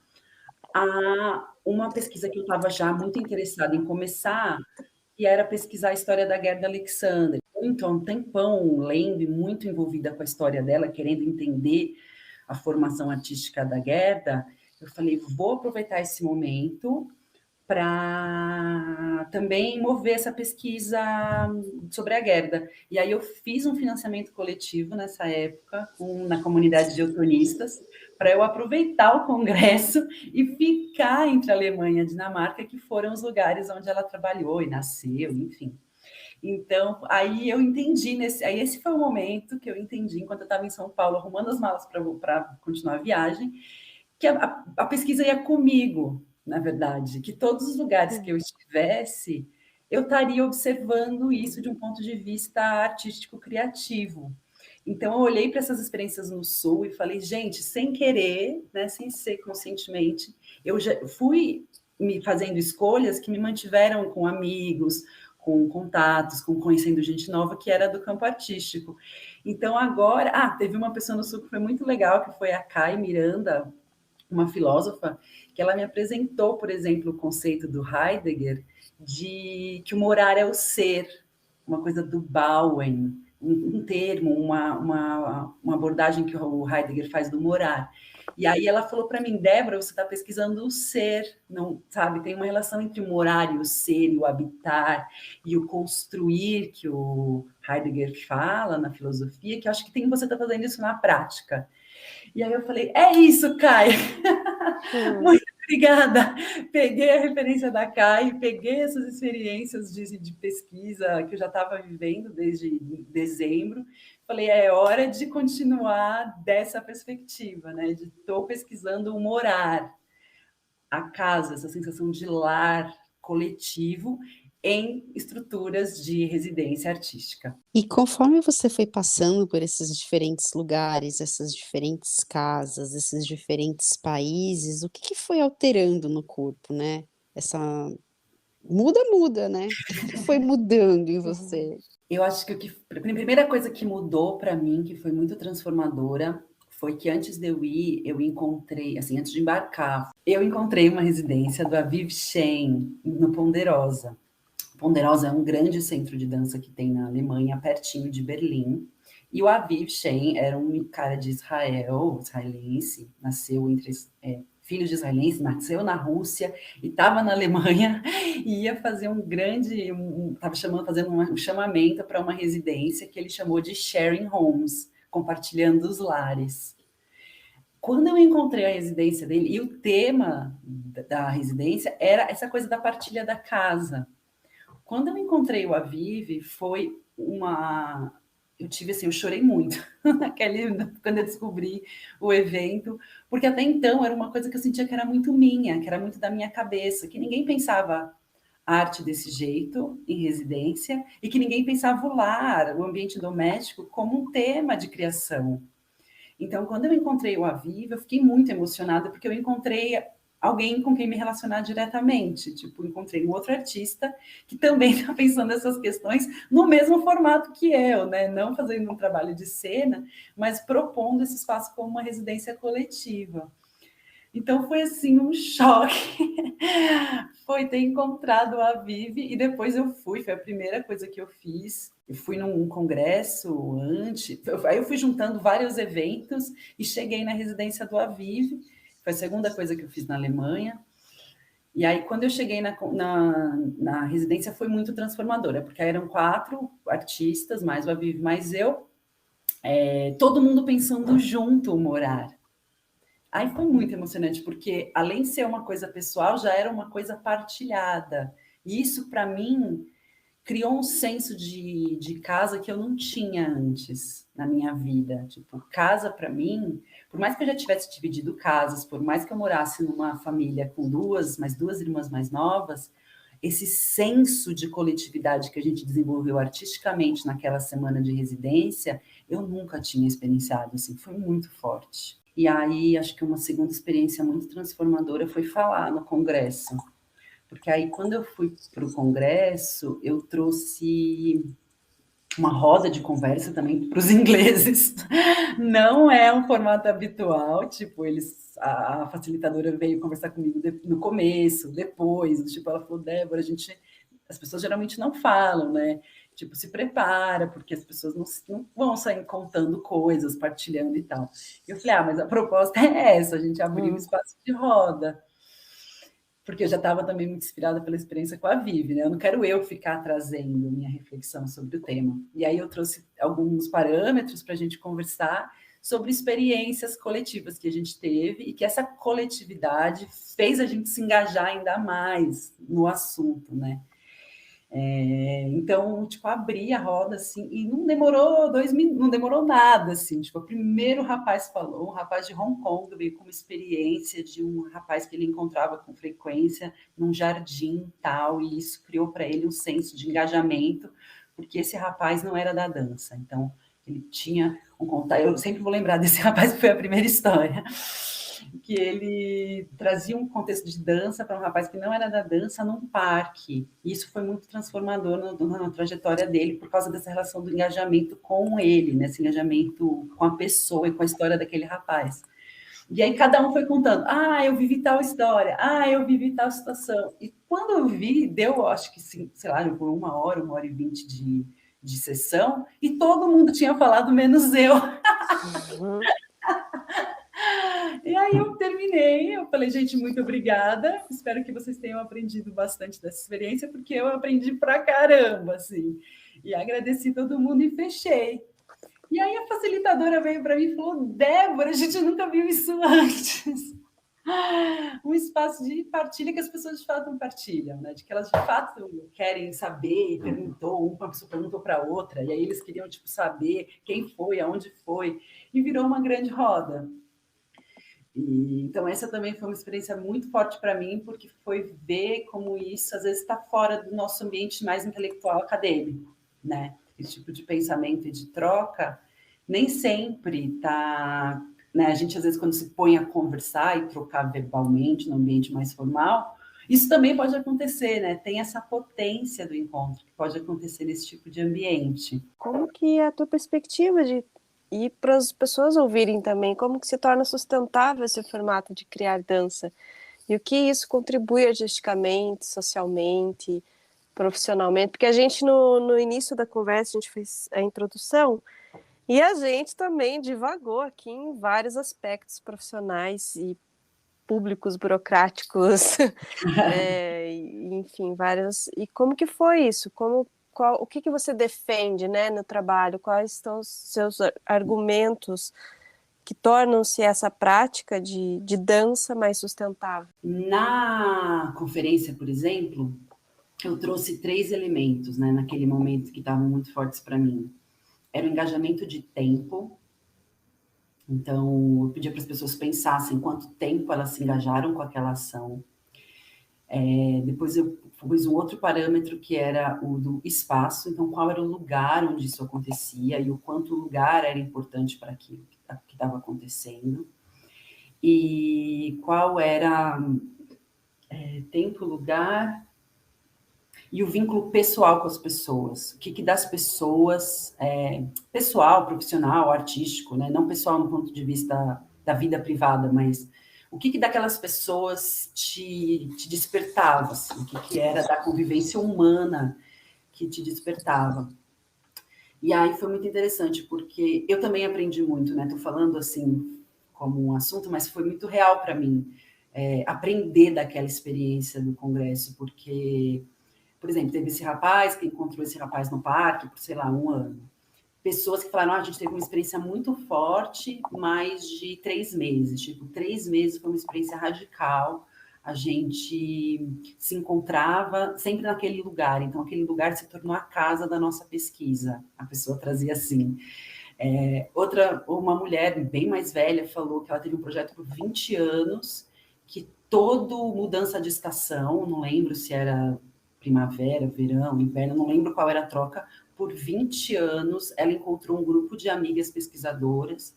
a uma pesquisa que eu estava já muito interessada em começar, que era pesquisar a história da Gerda Alexander. Então, um tempão lendo e muito envolvida com a história dela, querendo entender a formação artística da Gerda, eu falei, vou aproveitar esse momento para também mover essa pesquisa sobre a Gerda. E aí eu fiz um financiamento coletivo nessa época, na comunidade de eutonistas, para eu aproveitar o congresso e ficar entre a Alemanha e a Dinamarca, que foram os lugares onde ela trabalhou e nasceu, enfim. Então, aí eu entendi, aí esse foi o momento que eu entendi, enquanto eu estava em São Paulo, arrumando as malas para continuar a viagem, que a pesquisa ia comigo, na verdade, que todos os lugares que eu estivesse, eu estaria observando isso de um ponto de vista artístico-criativo. Então, eu olhei para essas experiências no Sul e falei, gente, sem querer, né, sem ser conscientemente, eu já fui me fazendo escolhas que me mantiveram com amigos, com contatos, com conhecendo gente nova, que era do campo artístico. Então, agora... teve uma pessoa no Sul que foi muito legal, que foi a Kai Miranda, uma filósofa, que ela me apresentou, por exemplo, o conceito do Heidegger de que o morar é o ser, uma coisa do Bauen, um termo, uma abordagem que o Heidegger faz do morar. E aí ela falou para mim, Débora, você está pesquisando o ser, não sabe? Tem uma relação entre o morar e o ser, e o habitar, e o construir, que o Heidegger fala na filosofia, que eu acho que você está fazendo isso na prática. E aí eu falei, é isso, Kai. Muito obrigada. Peguei a referência da Kai, peguei essas experiências de pesquisa que eu já estava vivendo desde dezembro. Falei, é hora de continuar dessa perspectiva, né? Estou pesquisando o morar, a casa, essa sensação de lar coletivo em estruturas de residência artística. E conforme você foi passando por esses diferentes lugares, essas diferentes casas, esses diferentes países, o que foi alterando no corpo, né? Muda, né? O que foi mudando em você? Eu acho que a primeira coisa que mudou para mim, que foi muito transformadora, foi que antes de eu ir, eu encontrei, assim, antes de embarcar, eu encontrei uma residência do Aviv Shen, no Ponderosa. Ponderosa é um grande centro de dança que tem na Alemanha, pertinho de Berlim. E o Aviv Shen era um cara de Israel, israelense, nasceu entre filho de israelense, nasceu na Rússia e estava na Alemanha e ia fazer estava fazendo um chamamento para uma residência que ele chamou de Sharing Homes, compartilhando os lares. Quando eu encontrei a residência dele, e o tema da residência era essa coisa da partilha da casa. Quando eu encontrei o Aviv, foi eu chorei muito quando eu descobri o evento, porque até então era uma coisa que eu sentia que era muito minha, que era muito da minha cabeça, que ninguém pensava arte desse jeito em residência e que ninguém pensava o lar, o ambiente doméstico, como um tema de criação. Então, quando eu encontrei o Aviv, eu fiquei muito emocionada, porque eu encontrei alguém com quem me relacionar diretamente. Tipo, encontrei um outro artista que também está pensando nessas questões no mesmo formato que eu, né? Não fazendo um trabalho de cena, mas propondo esse espaço como uma residência coletiva. Então, foi assim, um choque. Foi ter encontrado o Aviv e depois foi a primeira coisa que eu fiz. Eu fui num congresso antes, aí eu fui juntando vários eventos e cheguei na residência do Aviv. foi a segunda coisa que eu fiz na Alemanha. E aí, quando eu cheguei na residência, foi muito transformadora, porque aí eram 4 artistas, mais o Aviv, mais eu, todo mundo pensando junto o morar. Aí foi muito emocionante, porque além de ser uma coisa pessoal, já era uma coisa partilhada. E isso, para mim, criou um senso de casa que eu não tinha antes na minha vida. Tipo, casa para mim, por mais que eu já tivesse dividido casas, por mais que eu morasse numa família com mais duas irmãs mais novas, esse senso de coletividade que a gente desenvolveu artisticamente naquela semana de residência, eu nunca tinha experienciado, assim, foi muito forte. E aí, acho que uma segunda experiência muito transformadora foi falar no congresso. Porque aí, quando eu fui para o congresso, eu trouxe uma roda de conversa também para os ingleses. Não é um formato habitual, tipo, a facilitadora veio conversar comigo no começo, depois, tipo, ela falou, Débora, as pessoas geralmente não falam, né? Tipo, se prepara, porque as pessoas não vão sair contando coisas, partilhando e tal. Eu falei, mas a proposta é essa, a gente abrir um espaço de roda. Porque eu já estava também muito inspirada pela experiência com a Vivi, né? Eu não quero ficar trazendo minha reflexão sobre o tema. E aí eu trouxe alguns parâmetros para a gente conversar sobre experiências coletivas que a gente teve e que essa coletividade fez a gente se engajar ainda mais no assunto, né? Então, tipo, abri a roda, assim, e não demorou 2 minutos, não demorou nada, assim, tipo, o primeiro rapaz falou, um rapaz de Hong Kong, veio com uma experiência de um rapaz que ele encontrava com frequência num jardim tal, e isso criou para ele um senso de engajamento, porque esse rapaz não era da dança, então, ele tinha um contato, eu sempre vou lembrar desse rapaz que foi a primeira história, que ele trazia um contexto de dança para um rapaz que não era da dança num parque. E isso foi muito transformador na trajetória dele, por causa dessa relação do engajamento com ele, né? Esse engajamento com a pessoa e com a história daquele rapaz. E aí cada um foi contando, eu vivi tal história, eu vivi tal situação. E quando eu vi, deu, acho que, sei lá, por 1h20 de sessão, e todo mundo tinha falado, menos eu. Uhum. E aí eu terminei, eu falei, gente, muito obrigada, espero que vocês tenham aprendido bastante dessa experiência, porque eu aprendi pra caramba, assim, e agradeci todo mundo e fechei. E aí a facilitadora veio para mim e falou, Débora, a gente nunca viu isso antes. Um espaço de partilha que as pessoas de fato compartilham, né? De que elas de fato querem saber, e uma pessoa perguntou para outra, e aí eles queriam, tipo, saber quem foi, aonde foi, e virou uma grande roda. Então, essa também foi uma experiência muito forte para mim, porque foi ver como isso, às vezes, está fora do nosso ambiente mais intelectual acadêmico, né? Esse tipo de pensamento e de troca, nem sempre está... Né? A gente, às vezes, quando se põe a conversar e trocar verbalmente no ambiente mais formal, isso também pode acontecer, né? Tem essa potência do encontro que pode acontecer nesse tipo de ambiente. Como que é a tua perspectiva de e para as pessoas ouvirem também, como que se torna sustentável esse formato de criar dança? E o que isso contribui artisticamente, socialmente, profissionalmente? Porque a gente, no início da conversa, a gente fez a introdução, e a gente também divagou aqui em vários aspectos profissionais e públicos, burocráticos, enfim, vários... E como que foi isso? O que você defende, né, no trabalho? Quais são os seus argumentos que tornam-se essa prática de dança mais sustentável? Na conferência, por exemplo, eu trouxe 3 elementos, né, naquele momento que estavam muito fortes para mim. Era o engajamento de tempo. Então, eu pedia para as pessoas pensassem quanto tempo elas se engajaram com aquela ação. Depois eu pus um outro parâmetro que era o do espaço, então qual era o lugar onde isso acontecia e o quanto o lugar era importante para aquilo que estava acontecendo. E qual era tempo, lugar e o vínculo pessoal com as pessoas. O que das pessoas, pessoal, profissional, artístico, né? Não pessoal no ponto de vista da vida privada, mas o que daquelas pessoas te despertava, assim? O que era da convivência humana que te despertava. E aí foi muito interessante, porque eu também aprendi muito, né? Tô falando assim, como um assunto, mas foi muito real para mim aprender daquela experiência do congresso, porque, por exemplo, teve esse rapaz que encontrou esse rapaz no parque por, sei lá, 1 ano. Pessoas que falaram, a gente teve uma experiência muito forte, mais de 3 meses. Tipo, 3 meses foi uma experiência radical. A gente se encontrava sempre naquele lugar. Então, aquele lugar se tornou a casa da nossa pesquisa. A pessoa trazia assim. Uma mulher bem mais velha falou que ela teve um projeto por 20 anos, que todo mudança de estação, não lembro se era primavera, verão, inverno, não lembro qual era a troca, por 20 anos ela encontrou um grupo de amigas pesquisadoras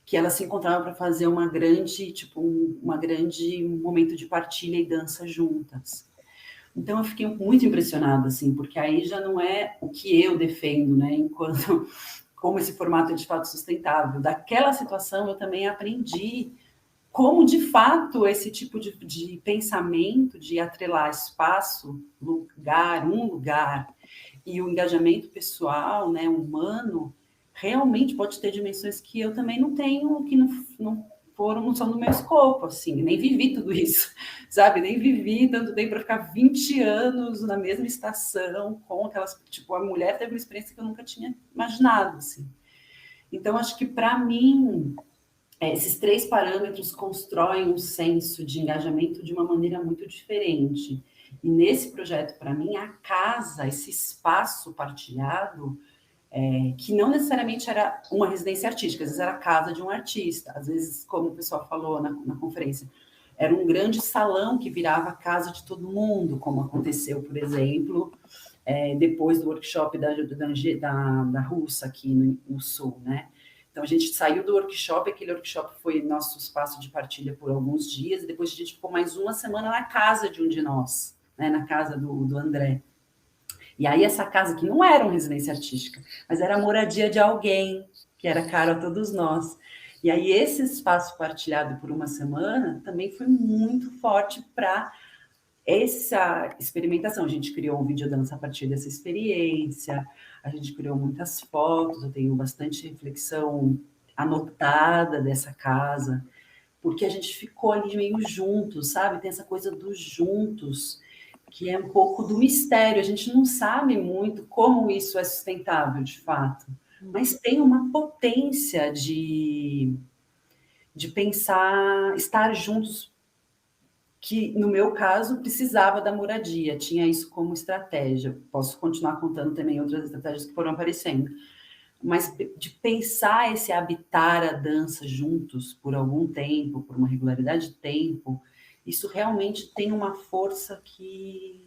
que elas se encontravam para fazer uma grande momento de partilha e dança juntas. Então eu fiquei muito impressionada, assim, porque aí já não é o que eu defendo, né, enquanto como esse formato é de fato sustentável. Daquela situação eu também aprendi como, de fato, esse tipo de pensamento, de atrelar espaço, lugar, um lugar, e o engajamento pessoal, né, humano, realmente pode ter dimensões que eu também não tenho, que não são do meu escopo, assim, nem vivi tudo isso, sabe? Nem vivi tanto tempo para ficar 20 anos na mesma estação, com aquelas, tipo, a mulher teve uma experiência que eu nunca tinha imaginado, assim. Então, acho que, para mim, esses 3 parâmetros constroem um senso de engajamento de uma maneira muito diferente. E nesse projeto, para mim, a casa, esse espaço partilhado, que não necessariamente era uma residência artística, às vezes era a casa de um artista, às vezes, como o pessoal falou na conferência, era um grande salão que virava a casa de todo mundo, como aconteceu, por exemplo, depois do workshop da Russa aqui no Sul, né? Então, a gente saiu do workshop, aquele workshop foi nosso espaço de partilha por alguns dias, e depois a gente ficou mais 1 semana na casa de um de nós, né, na casa do André. E aí essa casa que não era uma residência artística, mas era a moradia de alguém, que era caro a todos nós. E aí esse espaço partilhado por 1 semana também foi muito forte para essa experimentação. A gente criou um videodança a partir dessa experiência, a gente criou muitas fotos, eu tenho bastante reflexão anotada dessa casa, porque a gente ficou ali meio juntos, sabe? Tem essa coisa dos juntos, que é um pouco do mistério. A gente não sabe muito como isso é sustentável, de fato, mas tem uma potência de pensar, estar juntos, que, no meu caso, precisava da moradia, tinha isso como estratégia. Posso continuar contando também outras estratégias que foram aparecendo. Mas de pensar esse habitar a dança juntos por algum tempo, por uma regularidade de tempo, isso realmente tem uma força que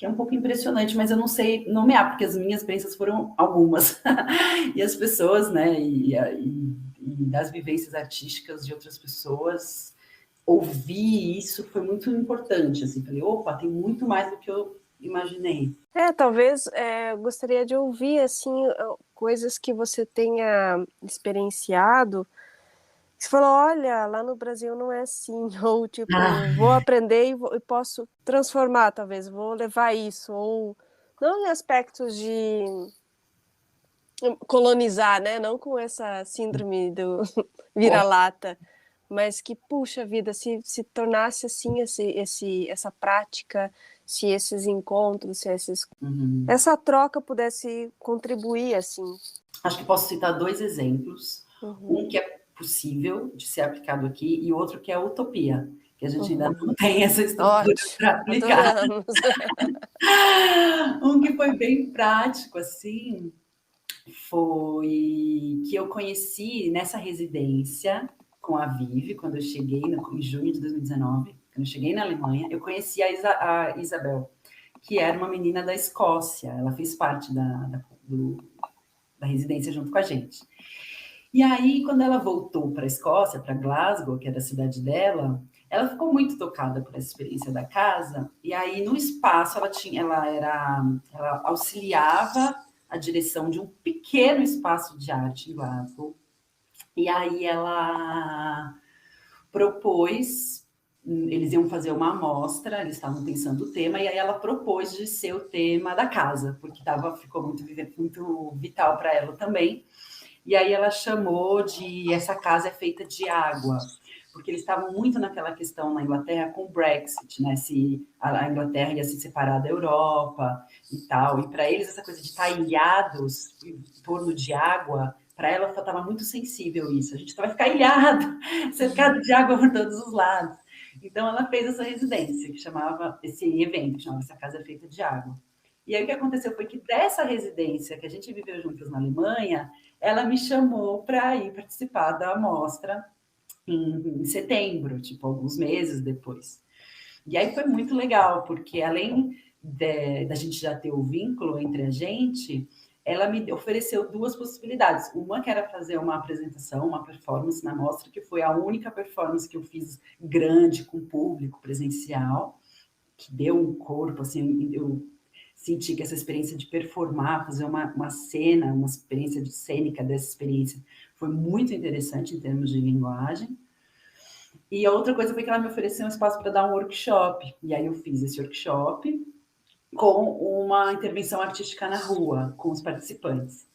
é um pouco impressionante, mas eu não sei nomear, porque as minhas experiências foram algumas. E as pessoas, né, e das vivências artísticas de outras pessoas, ouvir isso foi muito importante, assim, falei, opa, tem muito mais do que eu imaginei. Talvez eu gostaria de ouvir, assim, coisas que você tenha experienciado, você falou, olha, lá no Brasil não é assim, ou tipo, vou aprender e posso transformar, talvez, vou levar isso, ou não em aspectos de colonizar, né, não com essa síndrome do vira-lata, mas que, puxa vida, se tornasse assim essa prática, se esses encontros, se essa troca pudesse contribuir, assim. Acho que posso citar 2 exemplos. Um que é possível de ser aplicado aqui e outro que é utopia, que a gente ainda não tem essa estrutura para aplicar. Um que foi bem prático, assim, foi que eu conheci nessa residência com a Vivi, quando eu cheguei em junho de 2019, quando eu cheguei na Alemanha, eu conheci a Isabel, que era uma menina da Escócia, ela fez parte da residência junto com a gente. E aí, quando ela voltou para a Escócia, para Glasgow, que era a cidade dela, ela ficou muito tocada por essa experiência da casa, e aí no espaço ela auxiliava a direção de um pequeno espaço de arte em Glasgow. E aí ela propôs, eles iam fazer uma amostra, eles estavam pensando o tema, e aí ela propôs de ser o tema da casa, porque ficou muito vital para ela também. e aí ela chamou de Essa Casa é Feita de Água, porque eles estavam muito naquela questão na Inglaterra com o Brexit, né? Se a Inglaterra ia se separar da Europa e tal, e para eles essa coisa de estar ilhados em torno de água, para ela estava muito sensível isso, a gente vai ficar ilhado, cercado de água por todos os lados. Então ela fez essa residência, esse evento, que chamava Essa Casa é Feita de Água. E aí o que aconteceu foi que dessa residência que a gente viveu juntos na Alemanha, ela me chamou para ir participar da mostra em setembro, tipo, alguns meses depois. E aí foi muito legal, porque além da gente já ter o vínculo entre a gente, ela me ofereceu duas possibilidades. Uma que era fazer uma apresentação, uma performance na mostra, que foi a única performance que eu fiz grande, com público, presencial, que deu um corpo, assim, eu senti que essa experiência de performar, fazer uma cena, uma experiência de cênica dessa experiência, foi muito interessante em termos de linguagem. E a outra coisa foi que ela me ofereceu um espaço para dar um workshop. E aí eu fiz esse workshop com uma intervenção artística na rua, com os participantes.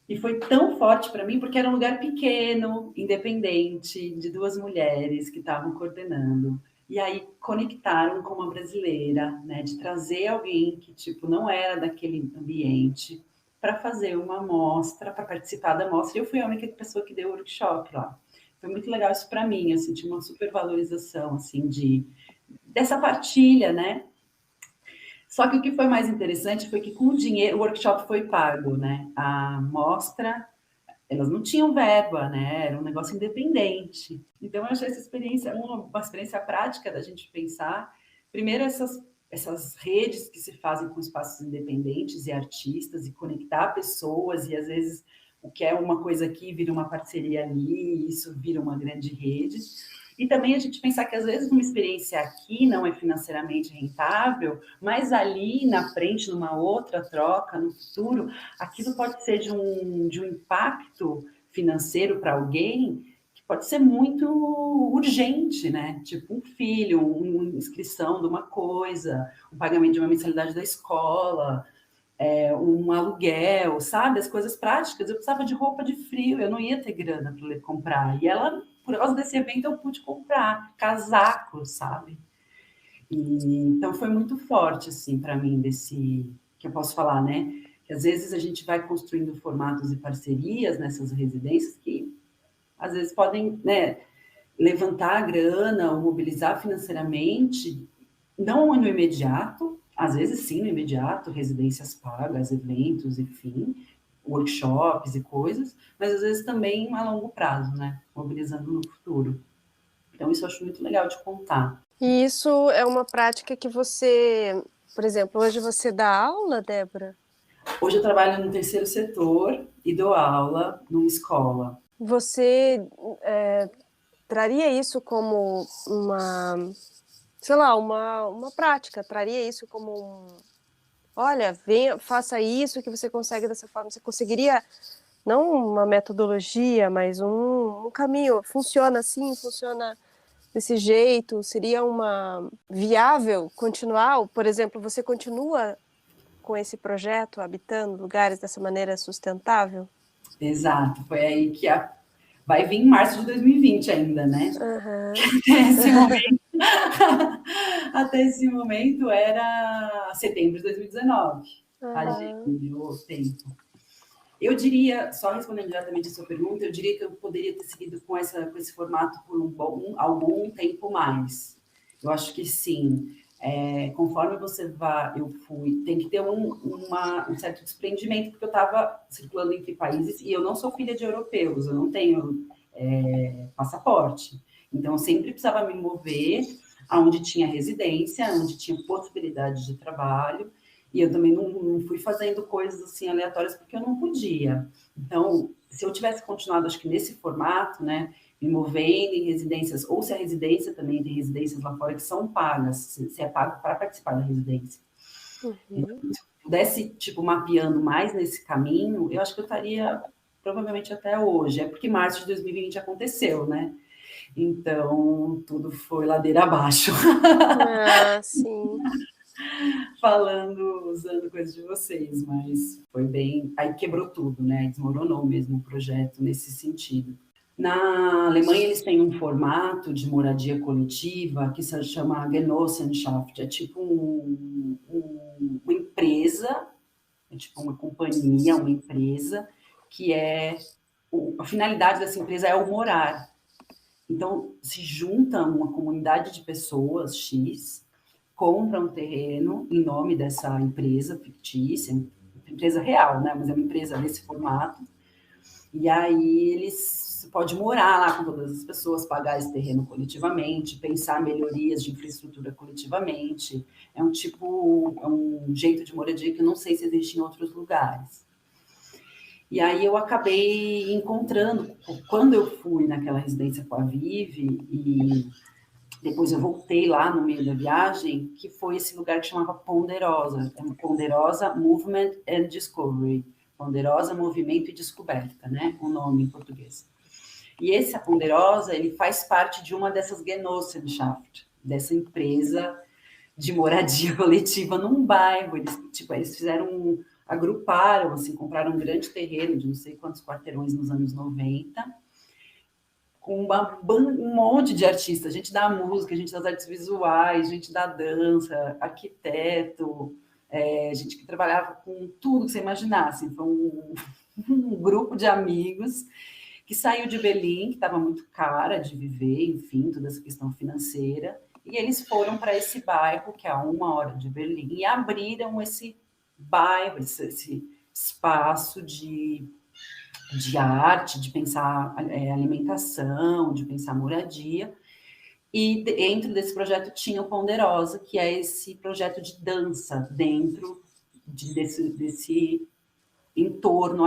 E foi tão forte para mim, porque era um lugar pequeno, independente, de duas mulheres que estavam coordenando. E aí conectaram com uma brasileira, né, de trazer alguém que tipo não era daquele ambiente para fazer uma amostra, para participar da amostra. E eu fui a única pessoa que deu o workshop lá. Foi muito legal isso para mim, eu senti uma supervalorização assim dessa partilha, né? Só que o que foi mais interessante foi que com o dinheiro, o workshop foi pago, né? A mostra, elas não tinham verba, né? Era um negócio independente. Então, eu achei essa experiência uma experiência prática da gente pensar, primeiro, essas redes que se fazem com espaços independentes e artistas, e conectar pessoas, e às vezes o que é uma coisa aqui vira uma parceria ali, e isso vira uma grande rede. E também a gente pensar que, às vezes, uma experiência aqui não é financeiramente rentável, mas ali, na frente, numa outra troca, no futuro, aquilo pode ser de um impacto financeiro para alguém que pode ser muito urgente, né? Tipo um filho, uma inscrição de uma coisa, um pagamento de uma mensalidade da escola, um aluguel, sabe? As coisas práticas. Eu precisava de roupa de frio, eu não ia ter grana para comprar. E ela, por causa desse evento, eu pude comprar casaco, sabe? Então foi muito forte, assim, para mim, que eu posso falar, né? Que às vezes a gente vai construindo formatos e parcerias nessas residências que às vezes podem, né, levantar a grana ou mobilizar financeiramente, não no imediato, às vezes sim no imediato, residências pagas, eventos, enfim, workshops e coisas, mas às vezes também a longo prazo, né? Mobilizando no futuro. Então isso eu acho muito legal de contar. E isso é uma prática que você, por exemplo, hoje você dá aula, Débora? Hoje eu trabalho no terceiro setor e dou aula numa escola. Você traria isso como sei lá, uma prática, traria isso como olha, venha, faça isso que você consegue dessa forma. Você conseguiria, não uma metodologia, mas um caminho. Funciona assim, funciona desse jeito? Seria uma viável continuar? Por exemplo, você continua com esse projeto, habitando lugares dessa maneira sustentável? Exato, foi aí que vai vir em março de 2020 ainda, né? Uhum. Até esse momento era setembro de 2019. Uhum. O tempo. Eu diria, só respondendo diretamente a sua pergunta, eu diria que eu poderia ter seguido com esse formato por algum tempo mais. Eu acho que sim. Conforme você vai, tem que ter um certo desprendimento, porque eu estava circulando entre países e eu não sou filha de europeus, eu não tenho passaporte. Então, eu sempre precisava me mover aonde tinha residência, onde tinha possibilidade de trabalho, e eu também não fui fazendo coisas assim aleatórias porque eu não podia. Então, se eu tivesse continuado, acho que nesse formato, né, me movendo em residências, ou se a residência também tem residências lá fora que são pagas, se é pago para participar da residência. Uhum. Então, se eu pudesse, tipo, mapeando mais nesse caminho, eu acho que eu estaria provavelmente até hoje. É porque março de 2020 aconteceu, né? Então, tudo foi ladeira abaixo. Ah, sim. falando, usando coisas de vocês, mas foi bem... Aí quebrou tudo, né? Desmoronou mesmo o projeto nesse sentido. Na Alemanha, eles têm um formato de moradia coletiva que se chama Genossenschaft. É tipo uma empresa, é tipo uma companhia, uma empresa, que a finalidade dessa empresa é o morar. Então, se junta uma comunidade de pessoas, X, compra um terreno em nome dessa empresa fictícia, empresa real, né? Mas é uma empresa nesse formato. E aí eles podem morar lá com todas as pessoas, pagar esse terreno coletivamente, pensar melhorias de infraestrutura coletivamente. É um jeito de moradia que eu não sei se existe em outros lugares. E aí eu acabei encontrando, quando eu fui naquela residência com a Vivi, e depois eu voltei lá no meio da viagem, que foi esse lugar que chamava Ponderosa, Ponderosa Movement and Discovery, Ponderosa Movimento e Descoberta, né? O nome em português. E esse, a Ponderosa, ele faz parte de uma dessas Genossenschaft, dessa empresa de moradia coletiva num bairro. Eles agruparam, assim, compraram um grande terreno de não sei quantos quarteirões nos anos 90, com um monte de artistas, gente da música, gente das artes visuais, gente da dança, arquiteto, gente que trabalhava com tudo que você imaginasse. Foi um grupo de amigos que saiu de Berlim, que estava muito cara de viver, enfim, toda essa questão financeira, e eles foram para esse bairro, que é a 1 hora de Berlim, e abriram esse bairro, esse espaço de arte, de pensar alimentação, de pensar moradia. E dentro desse projeto tinha o Ponderosa, que é esse projeto de dança dentro desse entorno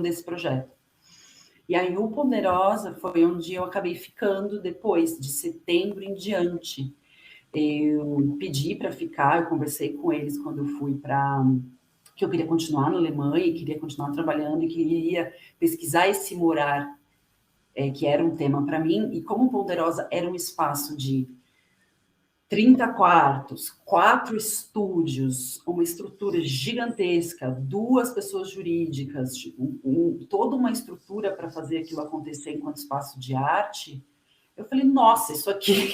desse projeto. E aí o Ponderosa foi onde eu acabei ficando depois, de setembro em diante. Eu pedi para ficar, eu conversei com eles quando eu fui que eu queria continuar na Alemanha, e queria continuar trabalhando, e queria pesquisar esse morar, que era um tema para mim, e como Ponderosa era um espaço de 30 quartos, 4 estúdios, uma estrutura gigantesca, 2 pessoas jurídicas, toda uma estrutura para fazer aquilo acontecer enquanto espaço de arte, eu falei, nossa, isso aqui...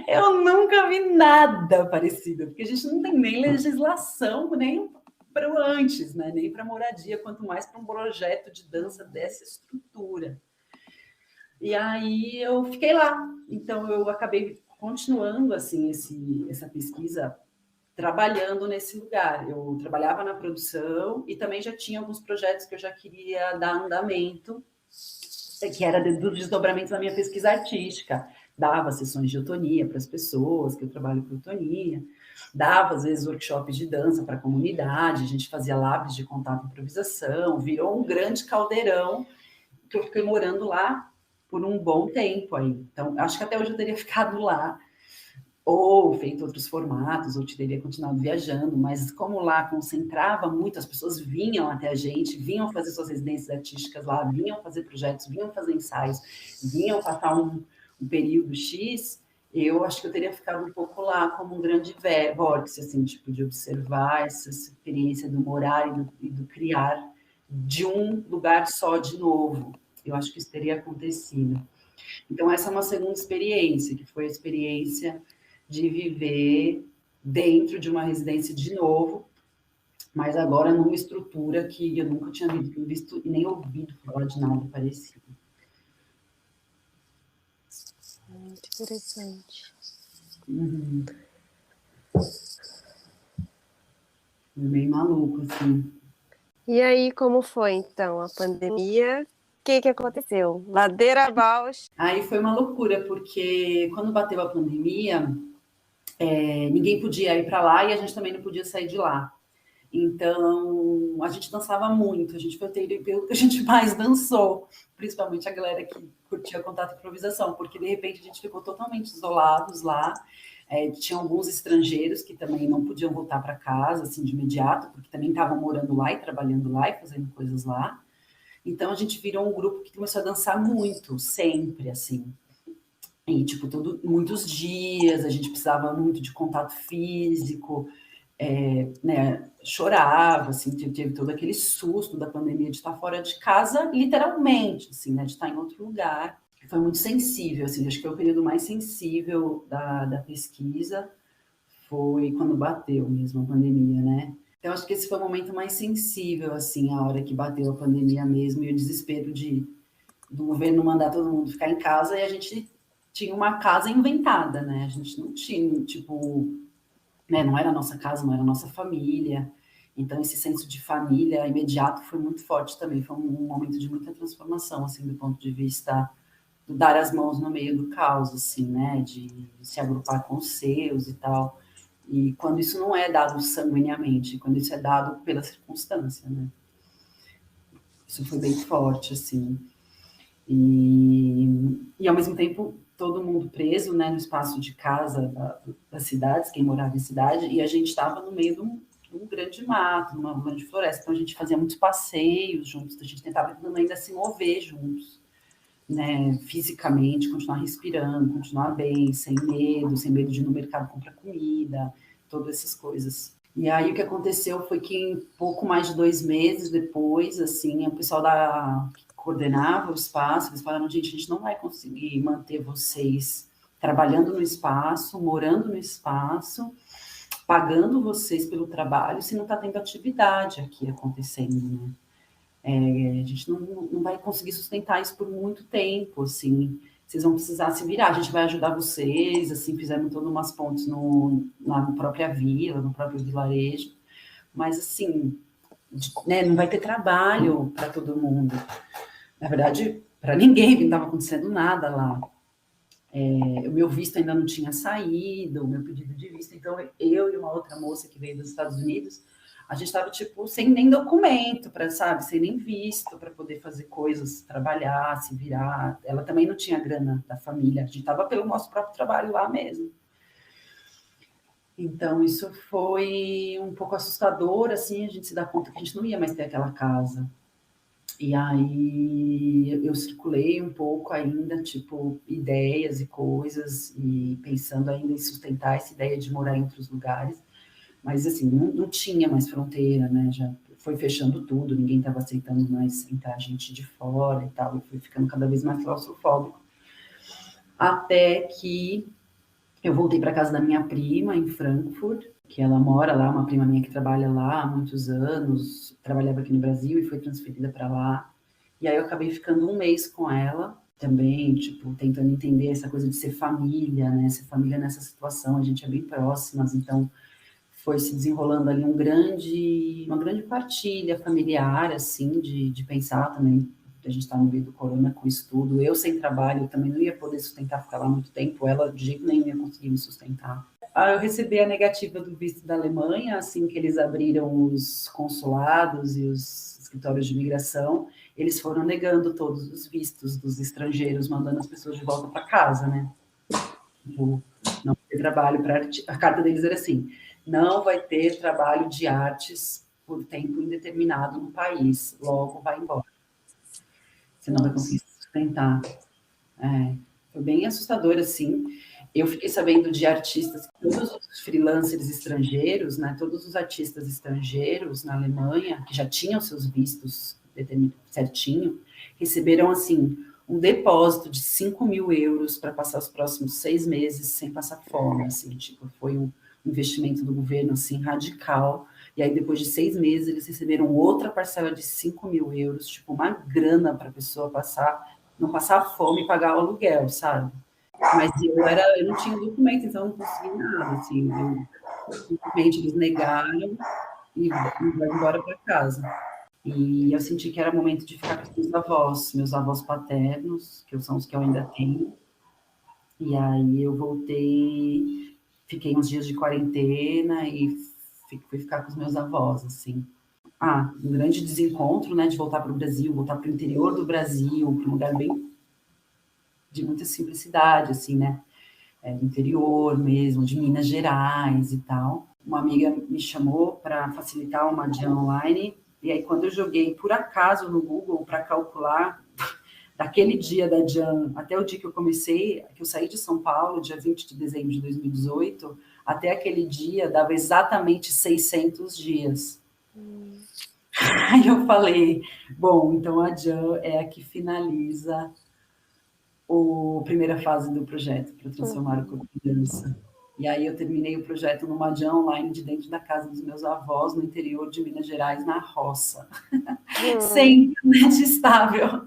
eu nunca vi nada parecido, porque a gente não tem nem legislação, nem para o antes, né? Nem para moradia, quanto mais para um projeto de dança dessa estrutura. E aí eu fiquei lá. Então eu acabei continuando assim essa pesquisa, trabalhando nesse lugar. Eu trabalhava na produção e também já tinha alguns projetos que eu já queria dar andamento, que era dos desdobramentos da minha pesquisa artística. Dava sessões de otonia para as pessoas, que eu trabalho com otonia, dava, às vezes, workshops de dança para a comunidade, a gente fazia labs de contato e improvisação, virou um grande caldeirão, que eu fiquei morando lá por um bom tempo aí. Então, acho que até hoje eu teria ficado lá, ou feito outros formatos, ou teria continuado viajando, mas como lá concentrava muito, as pessoas vinham até a gente, vinham fazer suas residências artísticas lá, vinham fazer projetos, vinham fazer ensaios, vinham passar um período X, eu acho que eu teria ficado um pouco lá como um grande vórtice, assim, tipo, de observar essa experiência do morar e do criar de um lugar só de novo. Eu acho que isso teria acontecido. Então, essa é uma segunda experiência, que foi a experiência de viver dentro de uma residência de novo, mas agora numa estrutura que eu nunca tinha visto e nem ouvido falar de nada parecido. Muito interessante. Uhum. Meio maluco, assim. E aí, como foi, então, a pandemia? O que aconteceu? Ladeira abaixo. Aí foi uma loucura, porque quando bateu a pandemia, ninguém podia ir para lá e a gente também não podia sair de lá. Então, a gente dançava muito, a gente foi o período que a gente mais dançou, principalmente a galera que curtia contato e improvisação, porque de repente a gente ficou totalmente isolados lá. Tinha alguns estrangeiros que também não podiam voltar para casa assim de imediato, porque também estavam morando lá e trabalhando lá e fazendo coisas lá. Então a gente virou um grupo que começou a dançar muito, sempre assim. E, tipo, muitos dias, a gente precisava muito de contato físico, né, chorava, assim, teve todo aquele susto da pandemia de estar fora de casa, literalmente, assim, né, de estar em outro lugar. Foi muito sensível, assim, acho que foi o período mais sensível da pesquisa, foi quando bateu mesmo a pandemia, né? Então, acho que esse foi o momento mais sensível, assim, a hora que bateu a pandemia mesmo, e o desespero do governo mandar todo mundo ficar em casa, e a gente tinha uma casa inventada, né? A gente não tinha, tipo, né? Não era a nossa casa, não era a nossa família. Então, esse senso de família imediato foi muito forte também. Foi um momento de muita transformação, assim, do ponto de vista do dar as mãos no meio do caos, assim, né? De se agrupar com os seus e tal. E quando isso não é dado sanguineamente, quando isso é dado pela circunstância, né? Isso foi bem forte, assim. E ao mesmo tempo, todo mundo preso, né, no espaço de casa das cidades, quem morava em cidade, e a gente estava no meio de um grande mato, numa grande floresta, então a gente fazia muitos passeios juntos, a gente tentava ainda se mover juntos, né, fisicamente, continuar respirando, continuar bem, sem medo de ir no mercado comprar comida, todas essas coisas. E aí o que aconteceu foi que em pouco mais de 2 meses depois, assim, o pessoal que coordenava o espaço, eles falaram, gente, a gente não vai conseguir manter vocês trabalhando no espaço, morando no espaço, pagando vocês pelo trabalho, se não está tendo atividade aqui acontecendo, né? A gente não vai conseguir sustentar isso por muito tempo, assim, vocês vão precisar se virar, a gente vai ajudar vocês, assim, fizemos todas umas pontes lá na própria vila, no próprio vilarejo, mas, assim, né, não vai ter trabalho para todo mundo. Na verdade, para ninguém, não estava acontecendo nada lá. O meu visto ainda não tinha saído, o meu pedido de visto, então eu e uma outra moça que veio dos Estados Unidos, a gente estava, tipo, sem nem documento, sabe, sem nem visto para poder fazer coisas, trabalhar, se virar. Ela também não tinha grana da família, a gente estava pelo nosso próprio trabalho lá mesmo. Então, isso foi um pouco assustador, assim, a gente se dá conta que a gente não ia mais ter aquela casa. E aí eu circulei um pouco ainda, tipo, ideias e coisas, e pensando ainda em sustentar essa ideia de morar em outros lugares. Mas, assim, não tinha mais fronteira, né? Já foi fechando tudo, ninguém estava aceitando mais entrar gente de fora e tal, e foi ficando cada vez mais claustrofóbico. Até que eu voltei para casa da minha prima, em Frankfurt, que ela mora lá, uma prima minha que trabalha lá há muitos anos, trabalhava aqui no Brasil e foi transferida para lá. E aí eu acabei ficando um mês com ela, também, tipo, tentando entender essa coisa de ser família, né? Ser família nessa situação, a gente é bem próximas, então foi se desenrolando ali uma grande partilha familiar, assim, de pensar também. A gente está no meio do corona com estudo. Eu sem trabalho, eu também não ia poder sustentar, ficar lá muito tempo. Ela, de jeito nenhum, ia conseguir me sustentar. Eu recebi a negativa do visto da Alemanha, assim que eles abriram os consulados e os escritórios de imigração, eles foram negando todos os vistos dos estrangeiros, mandando as pessoas de volta para casa, né? Tipo, não ter trabalho para a carta deles era assim: não vai ter trabalho de artes por tempo indeterminado no país, logo vai embora. Você não vai conseguir sustentar. Foi bem assustador, assim. Eu fiquei sabendo de artistas, todos os freelancers estrangeiros, né, todos os artistas estrangeiros na Alemanha, que já tinham seus vistos certinho, receberam, assim, um depósito de 5.000 euros para passar os próximos 6 meses sem passar fome, assim, tipo, foi um investimento do governo, assim, radical. E aí, depois de 6 meses, eles receberam outra parcela de 5.000 euros, tipo, uma grana para a pessoa não passar fome e pagar o aluguel, sabe? Mas eu não tinha documento, então eu não consegui nada, assim, simplesmente eles negaram e vai embora para casa. E eu senti que era momento de ficar com os meus avós paternos, que são os que eu ainda tenho. E aí eu voltei, fiquei uns dias de quarentena e fui ficar com os meus avós, assim. Um grande desencontro, né, de voltar para o Brasil, voltar para o interior do Brasil, para um lugar bem de muita simplicidade, assim, né, do interior mesmo, de Minas Gerais e tal. Uma amiga me chamou para facilitar uma dia online, e aí quando eu joguei, por acaso, no Google para calcular daquele dia da Jan até o dia que eu comecei, que eu saí de São Paulo, dia 20 de dezembro de 2018, até aquele dia dava exatamente 600 dias. Aí eu falei, bom, então a Jan é a que finaliza a primeira fase do projeto para transformar o corpo em dança. E aí eu terminei o projeto numa Jan online de dentro da casa dos meus avós, no interior de Minas Gerais, na roça. Sem internet estável.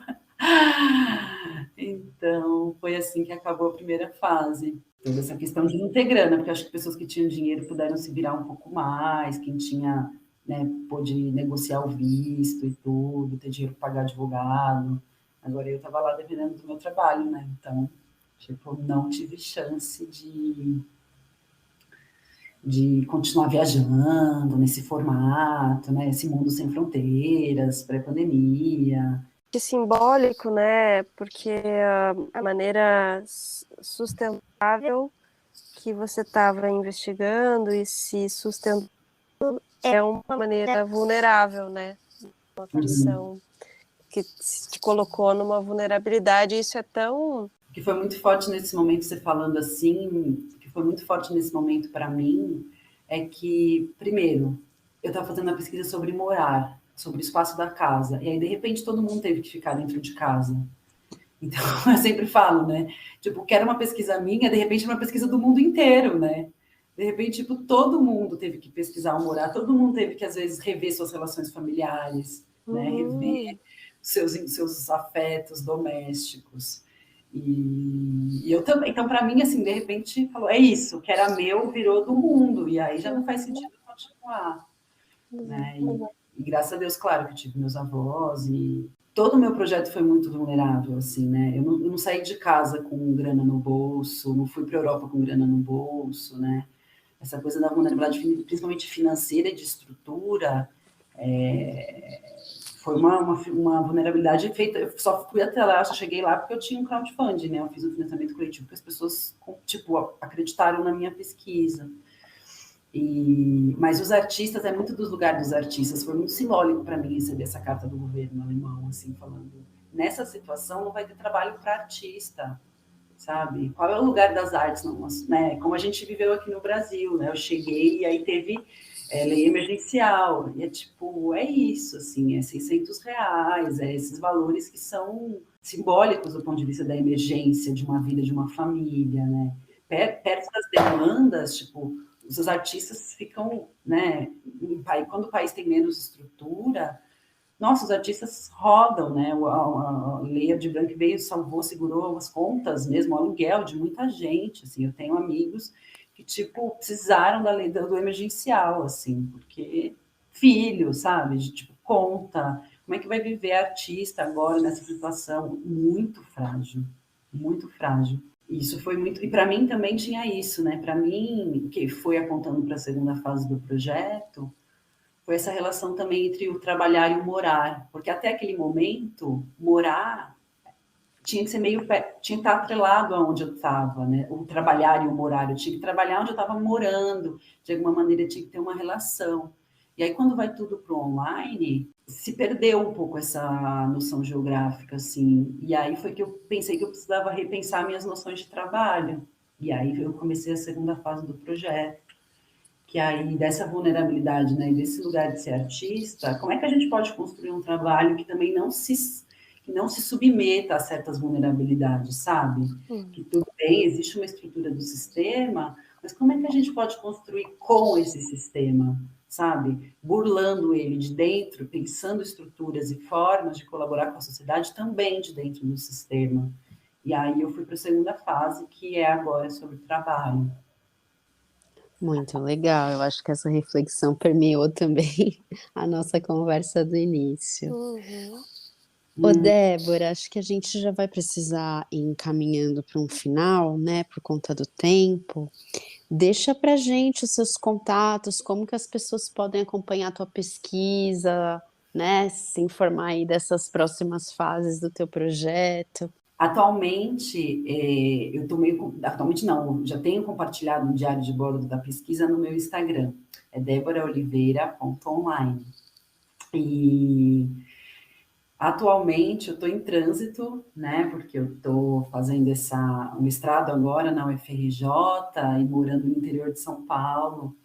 Então, foi assim que acabou a primeira fase. Toda essa questão de não ter grana, porque acho que pessoas que tinham dinheiro puderam se virar um pouco mais, quem tinha, né, pôde negociar o visto e tudo, ter dinheiro para pagar advogado. Agora eu estava lá dependendo do meu trabalho, né? Então, tipo, não tive chance de continuar viajando nesse formato, né? Esse mundo sem fronteiras, pré-pandemia. Que simbólico, né? Porque a maneira sustentável que você estava investigando e se sustentando é uma maneira vulnerável, né? Uma profissão que te colocou numa vulnerabilidade. Isso é tão... O que foi muito forte nesse momento, você falando assim, o que foi muito forte nesse momento para mim é que, primeiro, eu estava fazendo uma pesquisa sobre morar, sobre o espaço da casa, e aí, de repente, todo mundo teve que ficar dentro de casa. Então, eu sempre falo, né? Tipo, que era uma pesquisa minha, de repente, uma pesquisa do mundo inteiro, né? De repente, tipo, todo mundo teve que pesquisar o morar, todo mundo teve que, às vezes, rever suas relações familiares, né? Rever seus afetos domésticos. E eu também. Então, para mim, assim, de repente, falou, é isso, que era meu, virou do mundo, e aí já não faz sentido continuar, né? E graças a Deus, claro, que eu tive meus avós, e todo o meu projeto foi muito vulnerável, assim, né? Eu não saí de casa com grana no bolso, não fui para a Europa com grana no bolso, né? Essa coisa da vulnerabilidade, principalmente financeira e de estrutura, foi uma vulnerabilidade feita. Eu só fui até lá, só cheguei lá porque eu tinha um crowdfunding, né? Eu fiz um financiamento coletivo porque as pessoas, tipo, acreditaram na minha pesquisa. Mas os artistas, é muito dos lugares dos artistas, foi muito simbólico para mim receber essa carta do governo alemão, assim, falando, nessa situação não vai ter trabalho para artista, sabe? Qual é o lugar das artes, né? Como a gente viveu aqui no Brasil, né? Eu cheguei e aí teve lei emergencial, e é tipo, é isso, assim, é R$ 600, é esses valores que são simbólicos do ponto de vista da emergência, de uma vida, de uma família, né? Perto das demandas, tipo, os artistas ficam, né? Quando o país tem menos estrutura, nossa, os artistas rodam, né? A Lei de Blanc veio, salvou, segurou as contas mesmo, o aluguel de muita gente, assim. Eu tenho amigos que, tipo, precisaram da lei do emergencial, assim, porque filho, sabe? De, tipo, conta. Como é que vai viver artista agora nessa situação? Muito frágil, muito frágil. Isso foi muito... E para mim também tinha isso, né? Para mim, que foi apontando para a segunda fase do projeto, foi essa relação também entre o trabalhar e o morar. Porque até aquele momento, morar tinha que ser tinha que estar atrelado aonde eu estava, né? O trabalhar e o morar. Eu tinha que trabalhar onde eu estava morando, de alguma maneira tinha que ter uma relação. E aí, quando vai tudo para o online, se perdeu um pouco essa noção geográfica, assim. E aí foi que eu pensei que eu precisava repensar minhas noções de trabalho. E aí eu comecei a segunda fase do projeto. Que aí, dessa vulnerabilidade, né, desse lugar de ser artista, como é que a gente pode construir um trabalho que também não se submeta a certas vulnerabilidades, sabe? Que tudo bem, existe uma estrutura do sistema, mas como é que a gente pode construir com esse sistema, sabe? Burlando ele de dentro, pensando estruturas e formas de colaborar com a sociedade também de dentro do sistema. E aí eu fui para a segunda fase, que é agora sobre o trabalho. Muito legal, eu acho que essa reflexão permeou também a nossa conversa do início. Ô, Débora, acho que a gente já vai precisar ir encaminhando para um final, né, por conta do tempo. Deixa pra gente os seus contatos, como que as pessoas podem acompanhar a tua pesquisa, né, se informar aí dessas próximas fases do teu projeto. Atualmente, eu estou meio... Atualmente não, já tenho compartilhado um diário de bordo da pesquisa no meu Instagram. É deboraoliveira.online. E Atualmente eu estou em trânsito, né? Porque eu estou fazendo um mestrado agora na UFRJ e morando no interior de São Paulo.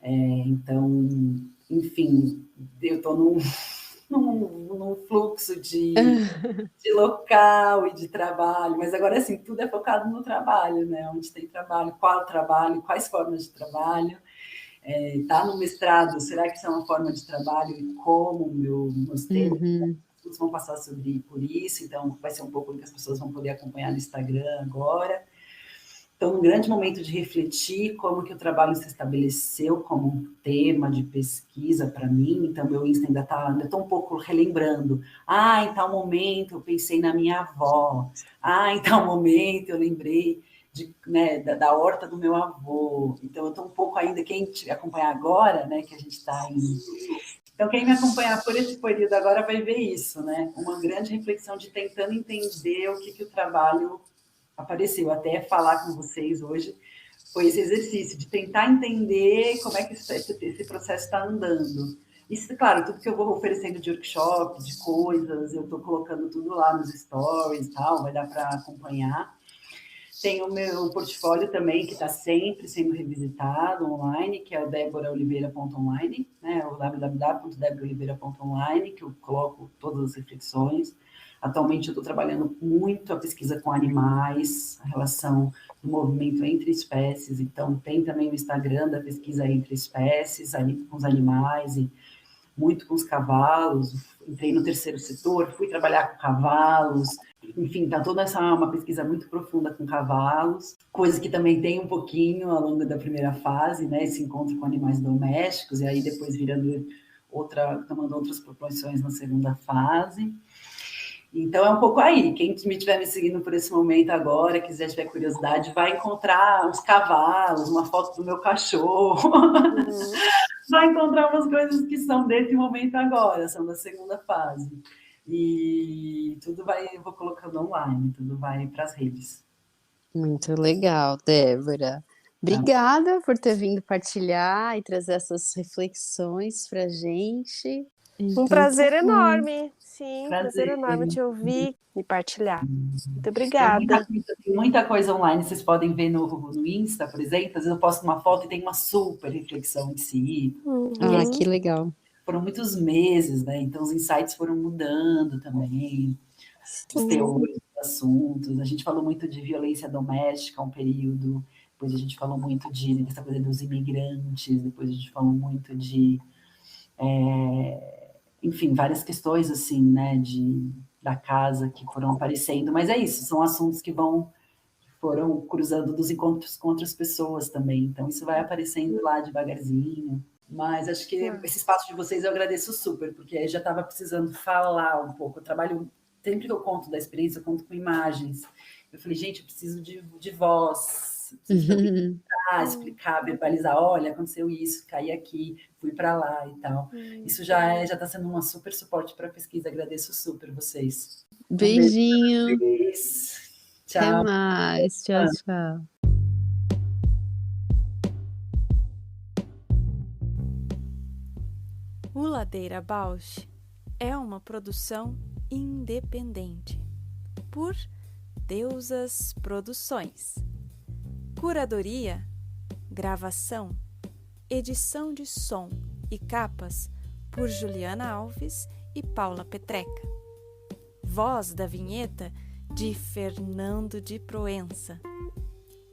Então, enfim, eu estou num fluxo de local e de trabalho, mas agora assim, tudo é focado no trabalho, né? Onde tem trabalho, qual trabalho, quais formas de trabalho. Tá no mestrado, será que isso é uma forma de trabalho e como meus temas vão passar por isso, então vai ser um pouco que as pessoas vão poder acompanhar no Instagram agora. Então, um grande momento de refletir como que o trabalho se estabeleceu como um tema de pesquisa para mim. Então, meu Insta ainda estou um pouco relembrando. Em tal momento eu pensei na minha avó. Em tal momento eu lembrei da horta do meu avô. Então, eu estou um pouco ainda, quem te acompanhar agora, né, que a gente está em... Então, quem me acompanhar por esse período agora vai ver isso, né? Uma grande reflexão de tentando entender o que o trabalho apareceu. Até falar com vocês hoje foi esse exercício de tentar entender como é que esse processo está andando. Isso, claro, tudo que eu vou oferecendo de workshop, de coisas, eu estou colocando tudo lá nos stories e tal, vai dar para acompanhar. Tem o meu portfólio também, que está sempre sendo revisitado online, que é o deboraoliveira.online, né? O www.deboraoliveira.online, que eu coloco todas as reflexões. Atualmente eu estou trabalhando muito a pesquisa com animais, a relação do movimento entre espécies, então tem também o Instagram da pesquisa entre espécies, com os animais e muito com os cavalos. Entrei no terceiro setor, fui trabalhar com cavalos, enfim, tá toda uma pesquisa muito profunda com cavalos, coisas que também tem um pouquinho ao longo da primeira fase, né, esse encontro com animais domésticos, e aí depois tomando outras proporções na segunda fase. Então, é um pouco aí. Quem me estiver me seguindo por esse momento agora, tiver curiosidade, vai encontrar uns cavalos, uma foto do meu cachorro. Vai encontrar umas coisas que são desse momento agora, são da segunda fase. E eu vou colocando online, tudo vai para as redes. Muito legal, Débora. Obrigada por ter vindo partilhar e trazer essas reflexões para a gente. Um prazer enorme. Sim, prazer enorme te ouvir e partilhar. Muito obrigada. Tem muita coisa online, vocês podem ver no Insta, por exemplo. Às vezes eu posto uma foto e tem uma super reflexão em si. Que legal. Foram muitos meses, né? Então os insights foram mudando também. Os teores dos assuntos. A gente falou muito de violência doméstica um período. Depois a gente falou muito dessa coisa dos imigrantes. Depois a gente falou muito de... enfim, várias questões, assim, né, da casa que foram aparecendo, mas é isso, são assuntos que foram cruzando dos encontros com outras pessoas também, então isso vai aparecendo lá devagarzinho, mas acho que esse espaço de vocês eu agradeço super, porque eu já estava precisando falar um pouco, eu trabalho, sempre que eu conto da experiência, eu conto com imagens, eu falei, gente, eu preciso de voz, explicar, verbalizar, olha, aconteceu isso, caí aqui, fui para lá e tal. Isso já está sendo um super suporte para a pesquisa, agradeço super vocês. Beijinho. Tchau. Até mais. Tchau, tchau. O Ladeira Bausch é uma produção independente por Deusas Produções. Curadoria, gravação, edição de som e capas por Juliana Alves e Paula Petreca. Voz da vinheta de Fernando de Proença.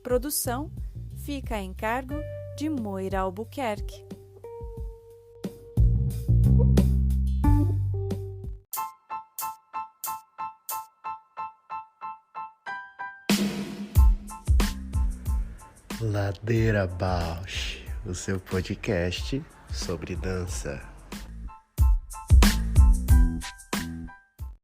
Produção fica a encargo de Moira Albuquerque. Ladeira Bausch, o seu podcast sobre dança.